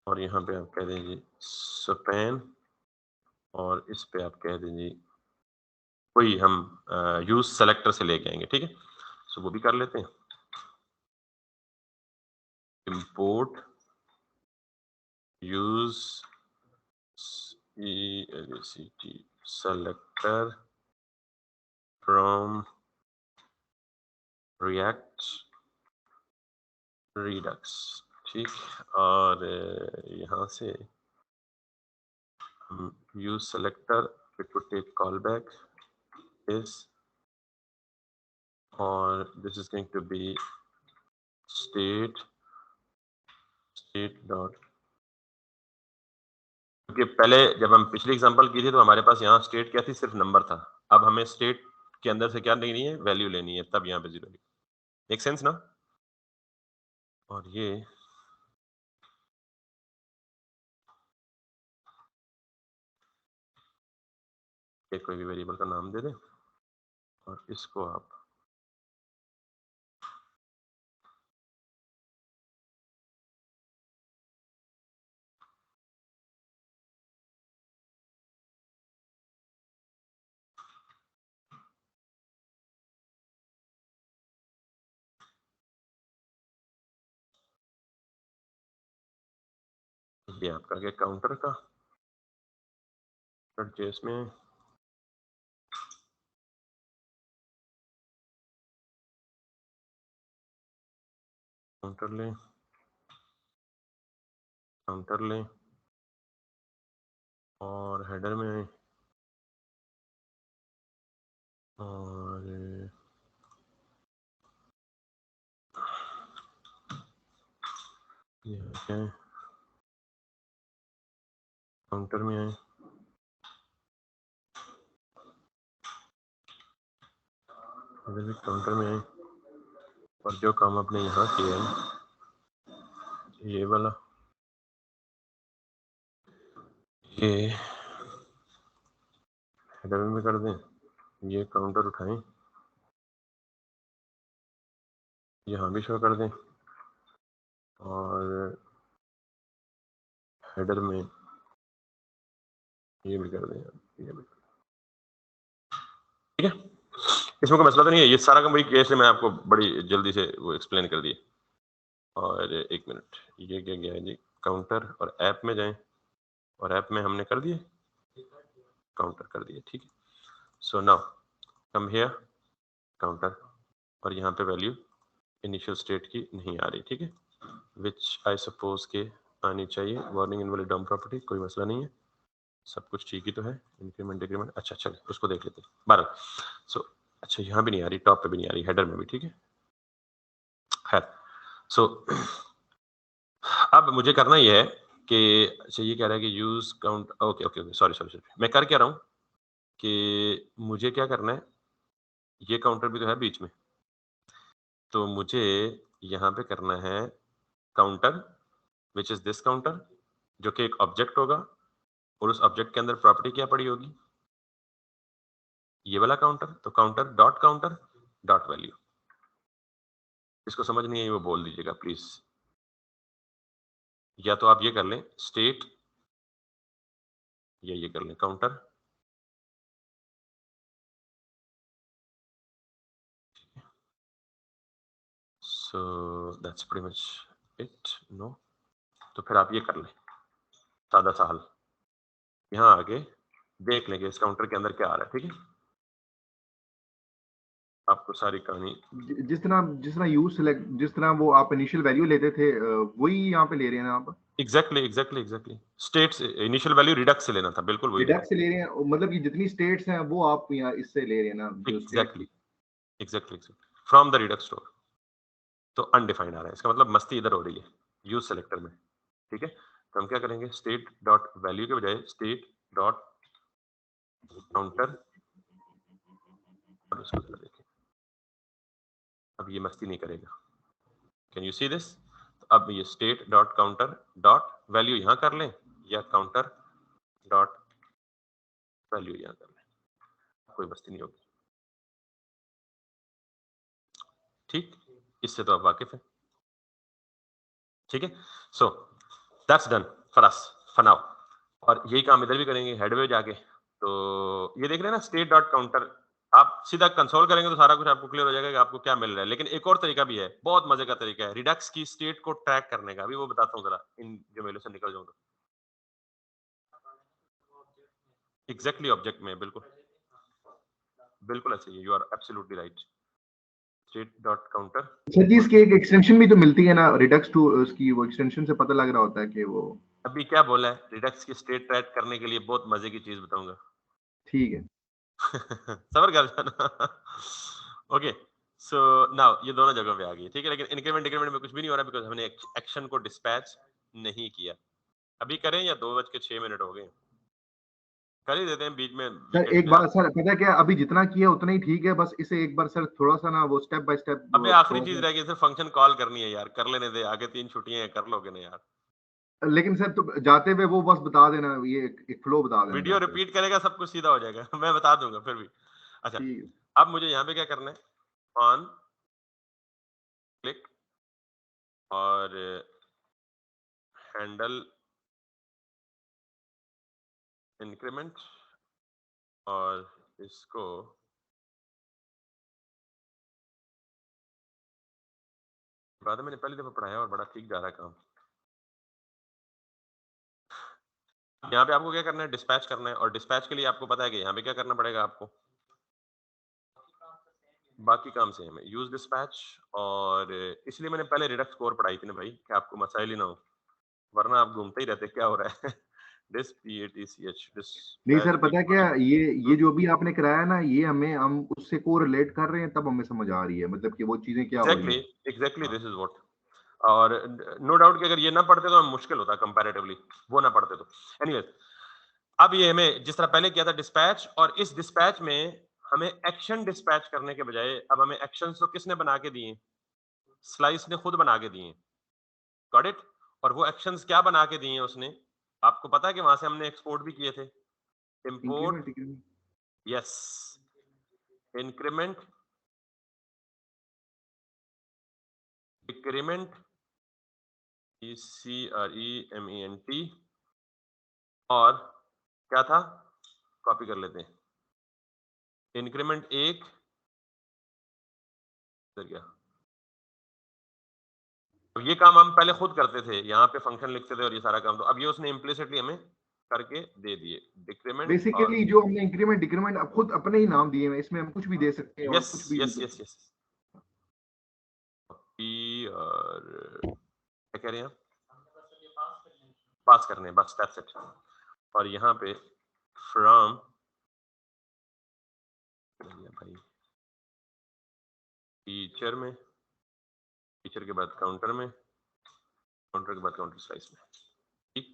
और यहाँ पे आप कह दीजिए स्पैन, और इस पे आप कह दीजिए कोई हम यूज सेलेक्टर से लेके आएंगे, ठीक है। सो वो भी कर लेते हैं, import use selector from React Redux, ठीक। और यहाँ से हम use selector, it would take callback इस, और this is going to be state dot, क्योंकि पहले जब हम पिछली एग्जांपल की थी तो हमारे पास यहाँ स्टेट क्या थी, सिर्फ नंबर था। अब हमें स्टेट के अंदर से क्या लेनी है, वैल्यू लेनी है, तब यहाँ पे 0 लिखी। मेक सेंस ना? और ये कोई भी वेरिएबल का नाम दे दें, और इसको आप ये आपका क्या काउंटर का जेएस में काउंटर लें और हेडर में आए, और ये क्या है, काउंटर में आए, इधर भी काउंटर में आए, और जो काम आपने यहाँ किया है ये वाला, ये हेडर में कर दें, ये काउंटर उठाएं, यहाँ भी शो कर दें, और हेडर में ये भी कर दें, ये भी, ठीक है। इसमें कोई मसला तो नहीं है, ये सारा काम वही केस है, मैं आपको बड़ी जल्दी से वो एक्सप्लेन कर दिए। और एक मिनट, ये क्या गया है जी, काउंटर, और ऐप में जाएं, और ऐप में हमने कर दिए, काउंटर कर दिए, ठीक है। So now come here, counter, और यहाँ पे वैल्यू इनिशियल स्टेट की नहीं आ रही, ठीक है, विच आई सपोज के आनी चाहिए। वार्निंग इनवैलिड डॉम प्रॉपर्टी, कोई मसला नहीं है, सब कुछ ठीक ही तो है। इंक्रीमेंट डिक्रीमेंट, अच्छा चल उसको देख लेते हैं 12। सो अच्छा, यहाँ भी नहीं आ रही, टॉप पे भी नहीं आ रही, हेडर में भी, ठीक है। खैर, सो अब मुझे करना ये है कि अच्छा, ये कह रहा है कि use count, okay okay okay, sorry sorry sorry, मैं कर क्या रहा हूँ कि मुझे क्या करना है, ये काउंटर भी तो है बीच में, तो मुझे यहाँ पे करना है counter which is this counter, जो कि एक ऑब्जेक्ट होगा और उस ऑब्जेक्ट के अंदर प्रॉपर्टी क्या पड़ी होगी, ये वाला काउंटर। तो काउंटर डॉट वैल्यू। इसको समझ नहीं है वो बोल दीजिएगा प्लीज, या तो आप ये कर लें स्टेट, या ये कर लें counter. So that's pretty much it. No, तो फिर आप ये कर लें सादा सा हल, यहाँ आगे देख लेंगे इस काउंटर के अंदर क्या आ रहा है, ठीक है। आपको सारी कहानी जिस तरह यूज सेलेक्ट, जिस तरह वो आप इनिशियल वैल्यू लेते थे, वही यहाँ पे ले रहे हैं ना आप? एग्जैक्टली स्टेट से इनिशियल वैल्यू रिडक्स से लेना था, बिल्कुल वही लेना। डिडक्ट से ले रहे हैं, मतलब कि जितनी स्टेट्स हैं वो आप यहाँ इससे ले रहे हैं ना, जो state. Exactly from the Redux store. तो अनडिफाइंड आ रहा है, इसका मतलब मस्ती इधर हो रही है यूज सेलेक्टर में, ठीक है। तो हम क्या करेंगे, स्टेट डॉट वैल्यू के बजाय स्टेट डॉट काउंटर, और उसको जरा देखें, अब ये मस्ती नहीं करेगा। Can you see this? अब ये state dot counter dot value यहाँ कर लें, या काउंटर डॉट वैल्यू यहाँ कर लें, कोई मस्ती नहीं होगी, ठीक। इससे तो आप वाकिफ हैं, ठीक है। So that's done for us for now. और यही काम इधर भी करेंगे हेड में जाके। तो ये देख रहे हैं ना स्टेट डॉट काउंटर, आप सीधा कंसोल करेंगे तो सारा कुछ आपको क्लियर हो जाएगा कि आपको क्या मिल रहा है। लेकिन एक और तरीका भी है, बहुत मजे का तरीका है रिडक्स की स्टेट को ट्रैक करने का, अभी वो बताता हूँ जरा इन जमेलों से निकल जाऊँ तो। एग्जैक्टली ऑब्जेक्ट में, बिल्कुल ऐसे ही, you are absolutely right. State dot counter, sir जी, इसकी एक एक्सटेंशन भी तो मिलती है ना रिडक्स टू, उसकी वो एक्सटेंशन से पता लग रहा होता है कि वो। अभी क्या बोला है, रिडक्स की स्टेट ट्रैक करने के लिए बहुत मजे की चीज बताऊंगा। ठीक है। सबर कर जाना। ओके, सो नाउ ये दोनों जगह पे आ गई, ठीक है। लेकिन इंक्रीमेंट डिक्रीमेंट में कुछ भी नहीं हो रहा बिकॉज हमने एक्शन को डिस्पैच नहीं किया। अभी करें या 2:06 हो गए, कर ही देते हैं बीच में सर वीकेंड एक पे बार, आप। सर पता है क्या, अभी जितना किया उतना ही ठीक है, बस इसे एक बार सर थोड़ा सा ना वो स्टेप बाय स्टेप अबे आखिरी थोड़ा चीज सा। रह गई, सिर्फ फंक्शन कॉल करनी है यार, कर लेने दे, आगे 3 छुट्टियां हैं, कर लोगे ना यार। लेकिन सर तो जाते हुए वो बस बता देना, ये एक फ्लो बता देना वीडियो जाते हुए। रिपीट करेगा सब कुछ सीधा हो जाएगा। मैं बता दूंगा फिर भी। अच्छा, ठीक है। अब मुझे यहाँ पे क्या करना है, ऑन क्लिक और हैंडल इंक्रीमेंट, और इसको बाद में मैंने पहली दफा पढ़ाया और बड़ा ठीक जा रहा है काम। यहाँ पे आपको क्या करना है, डिस्पैच करना है, और डिस्पैच के लिए आपको पता है कि यहाँ पे क्या करना पड़ेगा आपको, बाकी काम से हमें यूज डिस्पैच। और इसलिए मैंने पहले रिडक्स स्कोर पढ़ाई थी ना भाई, कि आपको मसाइल ही ना हो, वरना आप घूमते ही रहते क्या हो रहा है। डिस PATCH नहीं सर, डिस्पैच पता है क्या, इक्वल। ये जो भी आपने कराया ना, ये हम उससे को रिलेट कर रहे हैं, तब हमें समझ आ रही है, मतलब कि वो चीजें क्या हो रही एग्जैक्टली हैं। एग्जैक्टली हाँ। This is what. और नो डाउट कि अगर ये ना पढ़ते तो मुश्किल होता कंपैरेटिवली, वो ना पढ़ते तो। एनीवेज, अब ये हमें जिस तरह पहले किया था डिस्पैच, और इस डिस्पैच में हमें एक्शन डिस्पैच करने के बजाय अब हमें एक्शंस तो किसने बना के दिए, स्लाइस ने खुद बना के दिए, गॉट इट। और वो एक्शंस क्या बना के दिए हैं उसने, आपको पता है कि वहां से हमने एक्सपोर्ट भी किए थे, import, increment increment. Yes, increment, decrement, ECREMENT, और क्या था, कॉपी कर लेते हैं, इंक्रीमेंट एक, इधर गया। तो ये काम हम पहले खुद करते थे, यहाँ पे फंक्शन लिखते थे और ये सारा काम, तो अब ये उसने इम्प्लिसिटली हमें करके दे दिए, डिक्रीमेंट और बेसिकली जो हमने इंक्रीमेंट डिक्रीमेंट अब खुद अपने ही नाम दिए हैं, इसमें हम कुछ भी दे सकते हैं और यस कुछ भी यस मतलब। यस यस, कॉपी और क्या कह रहे हैं आप, पास करने हैं, बस दैट्स इट। और यहाँ पे फ्रॉम भाई टीचर में, टीचर के बाद काउंटर में, काउंटर के बाद काउंटर स्लाइस में, ठीक।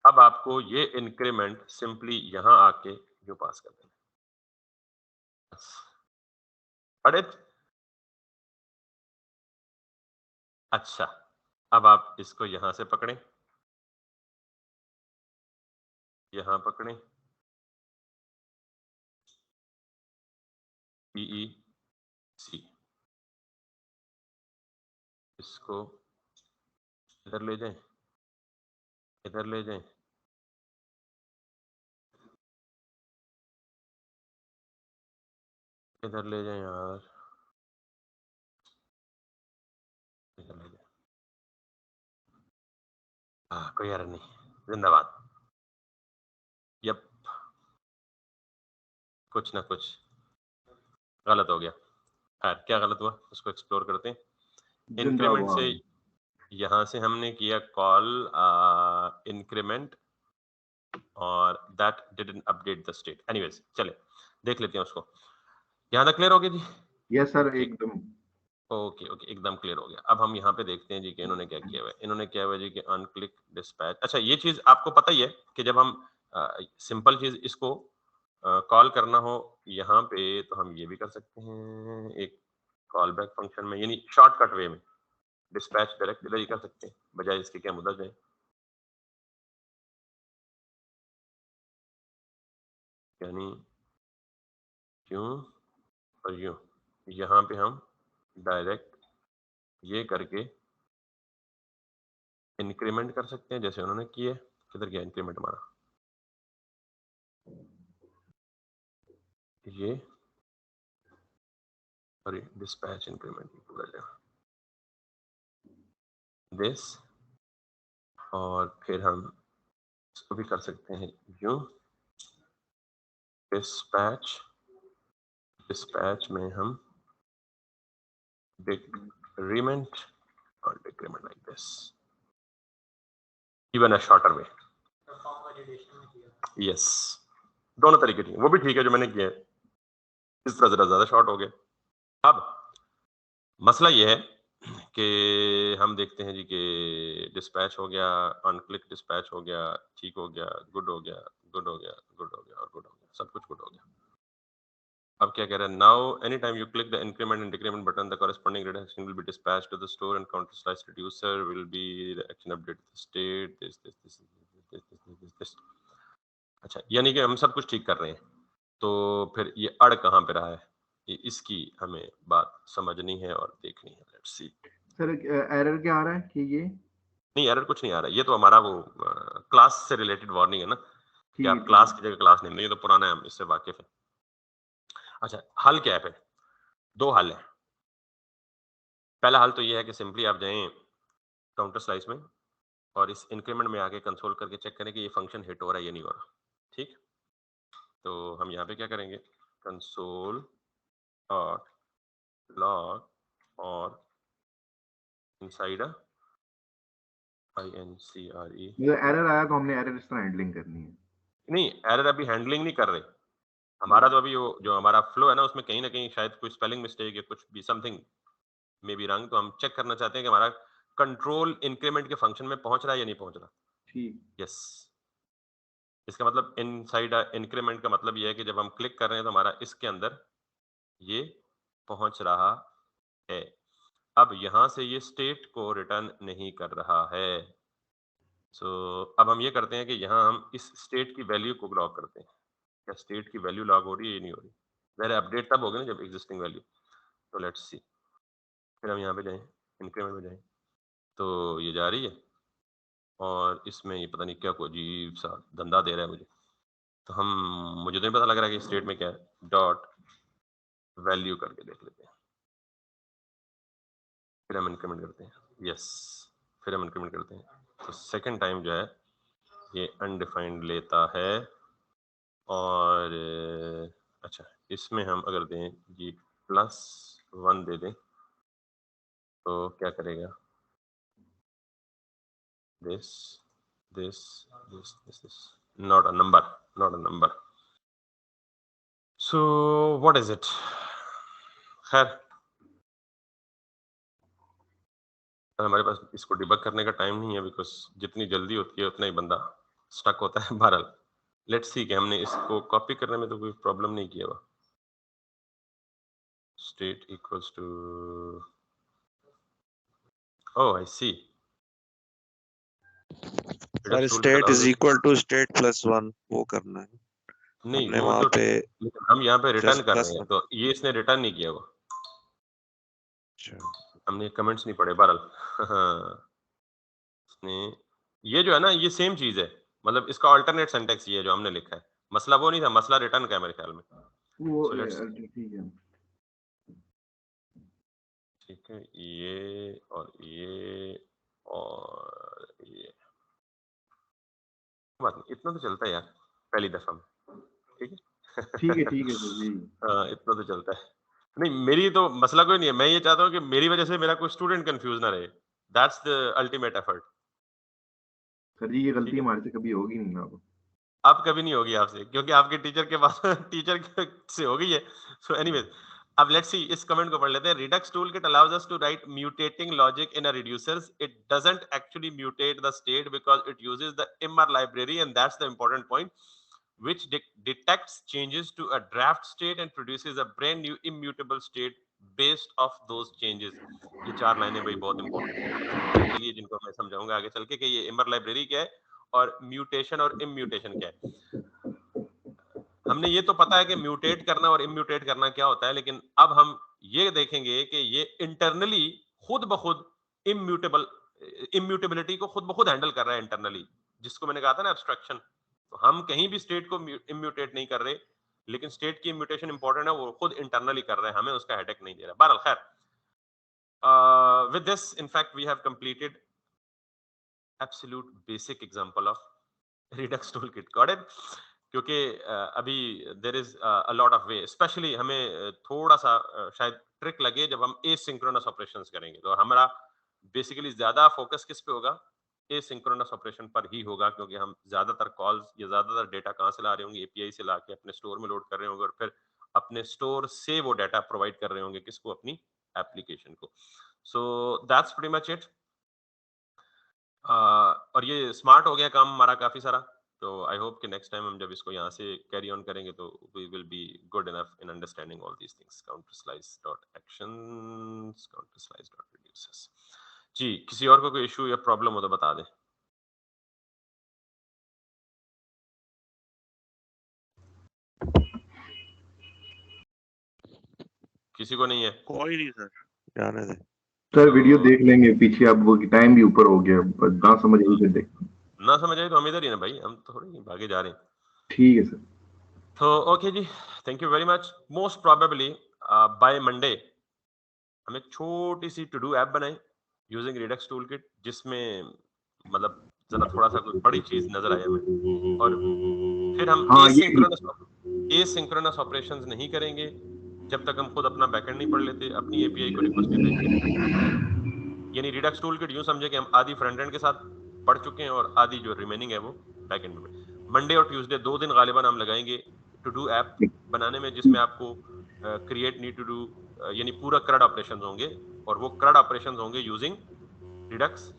अब आपको ये इंक्रीमेंट सिंपली यहाँ आके जो पास कर देना, अरे अच्छा, अब आप इसको यहां से पकड़ें, यहां पकड़ें PEC, इसको इधर ले जाएं, इधर ले जाएं, इधर ले जाएं यार, इधर ले जाएं। हाँ, कोई एरर नहीं, जिंदाबाद। यप, कुछ ना कुछ गलत हो गया। खैर, क्या गलत हुआ उसको एक्सप्लोर करते हैं। इंक्रीमेंट से जिंदाबाद। यहाँ से हमने किया कॉल इंक्रीमेंट और that didn't update the state. Anyways, चले देख लेते हैं उसको। यहाँ तक क्लियर हो गया जी? यस सर, ठीक, एकदम। ओके ओके, एकदम क्लियर हो गया। अब हम यहाँ पे देखते हैं जी कि इन्होंने क्या किया हुआ है। इन्होंने किया हुआ है जी कि अनक्लिक डिस्पैच। अच्छा, ये चीज आपको पता ही है कि जब हम सिंपल चीज इसको कॉल करना हो यहाँ पे, तो हम ये भी कर सकते हैं एक कॉल बैक फंक्शन में, यानी शॉर्टकट वे में डिस्पैच डायरेक्ट इधर ही कर सकते हैं, बजाय इसके कि हम उधर जाएं। यानी क्यों और यूं, यहाँ पे हम डायरेक्ट ये करके इंक्रीमेंट कर सकते हैं जैसे उन्होंने किए। किधर गया इंक्रीमेंट हमारा? ये और डिस्पैच इंक्रीमेंट दिस, और फिर हम इसको भी कर सकते हैं यूं, डिस्पैच, डिस्पैच में हम डिक्रीमेंट और decrement like this, even a shorter way. Yes, दोनों तरीके ठीक है, वो भी ठीक है जो मैंने किया है, इस तरह जरा ज्यादा शॉर्ट हो गया। अब मसला ये है कि हम देखते हैं जी कि डिस्पैच हो गया, अनक्लिक डिस्पैच हो गया, ठीक हो गया, गुड हो गया, गुड हो गया, गुड हो गया और गुड हो गया, सब कुछ गुड हो गया। अब क्या कह रहा है? Now any time you click the increment and decrement button, the corresponding reduction will be dispatched to the store and counter slice reducer will be the action update state this. अच्छा, यानी कि हम सब कुछ ठीक कर रहे हैं, तो फिर ये अड़ कहाँ पे रहा है, ये इसकी हमें बात समझनी है और देखनी है। Let's see. सर एरर क्या आ रहा है कि ये नहीं, एरर कुछ नहीं आ रहा है, ये तो हमारा वो क्लास से रिलेटेड वार्निंग है ना, कि आप ठीक क्लास ठीक। की जगह क्लास नहीं, ये तो पुराना है, हम इससे वाकिफ है। अच्छा, हल क्या है फिर? दो हल है। पहला हल तो ये है कि सिंपली आप जाएं काउंटर स्लाइस में और इस इंक्रीमेंट में आके कंसोल करके चेक करें कि ये फंक्शन हिट हो रहा है या नहीं हो रहा। ठीक, तो हम यहाँ पे क्या करेंगे? कंसोल और लॉग और इनसाइड INCRE। मतलब एरर आया तो हमने एरर इस तरह हैंडलिंग करनी है। नहीं, एरर अभी हैंडलिंग नहीं कर रहे हमारा, तो अभी वो जो हमारा फ्लो है ना, उसमें कहीं ना कहीं शायद कोई स्पेलिंग मिस्टेक या कुछ भी समथिंग में भी रंग, तो हम चेक करना चाहते हैं कि हमारा कंट्रोल इंक्रीमेंट के फंक्शन में पहुंच रहा है या नहीं पहुंच रहा। ठीक। यस, इसका मतलब इनसाइड इंक्रीमेंट का मतलब ये है कि जब हम क्लिक कर रहे हैं तो हमारा इसके अंदर ये पहुंच रहा है। अब यहां से ये स्टेट को रिटर्न नहीं कर रहा है। सो अब हम ये करते हैं कि यहाँ हम इस स्टेट की वैल्यू को लॉग करते हैं। क्या स्टेट की वैल्यू लॉग हो रही है या नहीं हो रही? ज़रा अपडेट तब होगी ना जब एग्जिस्टिंग वैल्यू। तो लेट्स सी, फिर हम यहाँ पे जाएं, इंक्रीमेंट में जाएं, तो ये जा रही है और इसमें ये पता नहीं क्या कोई अजीब सा धंधा दे रहा है मुझे। तो हम, मुझे तो नहीं पता लग रहा है कि स्टेट में क्या है। डॉट वैल्यू करके देख लेते हैं, फिर हम इंक्रीमेंट करते हैं। यस, फिर हम इंक्रीमेंट करते हैं, तो सेकेंड टाइम जो है ये अनडिफाइंड लेता है। और अच्छा, इसमें हम अगर दें जी +1 दे दें तो क्या करेगा? This this this this this, not a number, not a number. So what is it? खैर, हमारे पास इसको डिबग करने का टाइम नहीं है, बिकॉज जितनी जल्दी होती है उतना ही बंदा स्टक होता है। बहरहाल लेट्स सी कि हमने इसको कॉपी करने में तो कोई प्रॉब्लम नहीं किया हुआ। State equals to, oh I see, sir Redux toolkit state allows is us equal to state plus one वो करना है नहीं हमने वो वहां तो पे लेकिन हम यहाँ पे रिटर्न जस्ट कर प्लस रहे हैं वन। तो ये इसने रिटर्न नहीं किया वो अच्छा हमने कमेंट्स नहीं पढ़े बहरहाल हाँ, इसने ये जो है ना ये सेम चीज है मतलब इसका अल्टरनेट सिंटैक्स ये है जो हमने लिखा है मसला वो नहीं था मसला रिटर्न का है मेरे ख्याल में वो सो लेट्स ठीक है। ठीक है ये और ये बात नहीं इतना तो चलता है यार पहली दफा में ठीक है ठीक है सर जी। हाँ इतना तो चलता है नहीं मेरी तो मसला कोई नहीं है मैं ये चाहता हूँ कि मेरी वजह से मेरा कोई स्टूडेंट कंफ्यूज ना रहे that's the ultimate effort sir जी ये ठीक गलती है हमारे से कभी होगी नहीं ना अब। अब कभी नहीं होगी आपसे क्योंकि आपके टीचर के पास टीचर से हो गई है सो एनीवेज अब लेट्स सी इस कमेंट को पढ़ लेते हैं redux toolkit allows us to write mutating logic in a reducers it doesn't actually mutate the state because it uses the Immer library and that's the important point which detects changes to a draft state and produces a brand new immutable state based off those changes ये चार लाइनें भाई बहुत important है आपको समझने के लिए जिनको मैं समझाऊंगा आगे चल के कि ये इमर लाइब्रेरी क्या है और म्यूटेशन और इम्यूटेशन क्या है हमने ये तो पता है कि म्यूटेट करना और इम्यूटेट करना क्या होता है लेकिन अब हम ये देखेंगे कि ये इंटरनली खुद ब खुद इम्यूटेबल इम्यूटेबिलिटी को खुद ब खुद हैंडल कर रहा है इंटरनली जिसको मैंने कहा था ना एब्स्ट्रैक्शन तो हम कहीं भी स्टेट को इम्यूटेट नहीं कर रहे लेकिन स्टेट की इम्यूटेशन इंपॉर्टेंट है वो खुद इंटरनली कर रहा है हमें उसका हेडेक नहीं दे रहा बहरहाल खैर with this in fact we have completed absolute basic example of redux toolkit got it क्योंकि अभी there is a lot of way specially हमें थोड़ा सा शायद ट्रिक लगे जब हम एसिंक्रोनस ऑपरेशंस करेंगे तो हमारा बेसिकली ज्यादा फोकस किस पे होगा एसिंक्रोनस ऑपरेशन पर ही होगा क्योंकि हम ज्यादातर कॉल्स या ज्यादातर डेटा कहाँ से ला रहे होंगे एपीआई से ला के अपने स्टोर में लोड कर रहे होंगे और फिर अपने स्टोर से वो डाटा प्रोवाइड कर रहे होंगे किसको अपनी एप्लीकेशन को सो दैट्स प्रीटी मच इट और ये स्मार्ट हो गया काम हमारा काफी सारा तो आई होप कि नेक्स्ट टाइम हम जब इसको यहाँ से कैरी ऑन करेंगे तो we will be good enough in understanding all these things counter slice dot actions counter slice dot reduces जी किसी और को कोई इशू या प्रॉब्लम हो तो बता दे किसी को नहीं है कोई नहीं सर जाने दे सर तो वीडियो देख लेंगे पीछे अब वो टाइम भी ऊपर हो गया ना समझ आई फिर देख। ना समझ आए तो हम इधर ही ना भाई हम तो थोड़ी भागे जा रहे हैं ठीक है सर। तो ओके जी thank you very much most probably by Monday हम एक छोटी सी टू डू ऐप बनाएं यूजिंग रिडक्स टूलकिट जिसमें मतलब जरा थोड़ा सा कोई बड़ी चीज नजर आए हमें और फिर हम हाँ ये एसिंक्रोनस ऑपरेशंस नहीं करेंगे जब तक हम खुद अपना बैकएंड नहीं पढ़ लेते अपनी एपीआई को रिक्वेस्ट नहीं भेजते यानी रिडक्स टूलकिट यूं समझे कि हम आधी फ्रंट एंड के साथ पढ़ चुके हैं और आधी जो रिमेनिंग है वो बैकएंड में मंडे और ट्यूसडे 2 दिन गालिबा हम लगाएंगे टू डू ऐप बनाने में जिसमें आपको क्रिएट नीड टू डू यानी पूरा क्रड ऑपरेशंस होंगे और वो क्रड ऑपरेशंस होंगे using Redux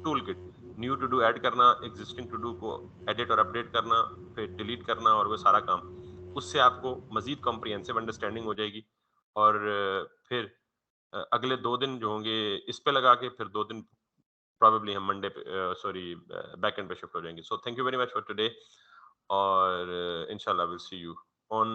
toolkit new to do add करना एग्जिस्टिंग टू डू को एडिट और अपडेट करना फिर डिलीट करना और वो सारा काम उससे आपको मजीद कॉम्प्रिहेंसिव अंडरस्टैंडिंग हो जाएगी और फिर अगले 2 दिन जो होंगे इस पे लगा के फिर 2 दिन प्रोबेबली हम मंडे पे सॉरी बैकएंड पे शिफ्ट हो जाएंगे so thank you very much for today और इंशाल्लाह विल सी यू ऑन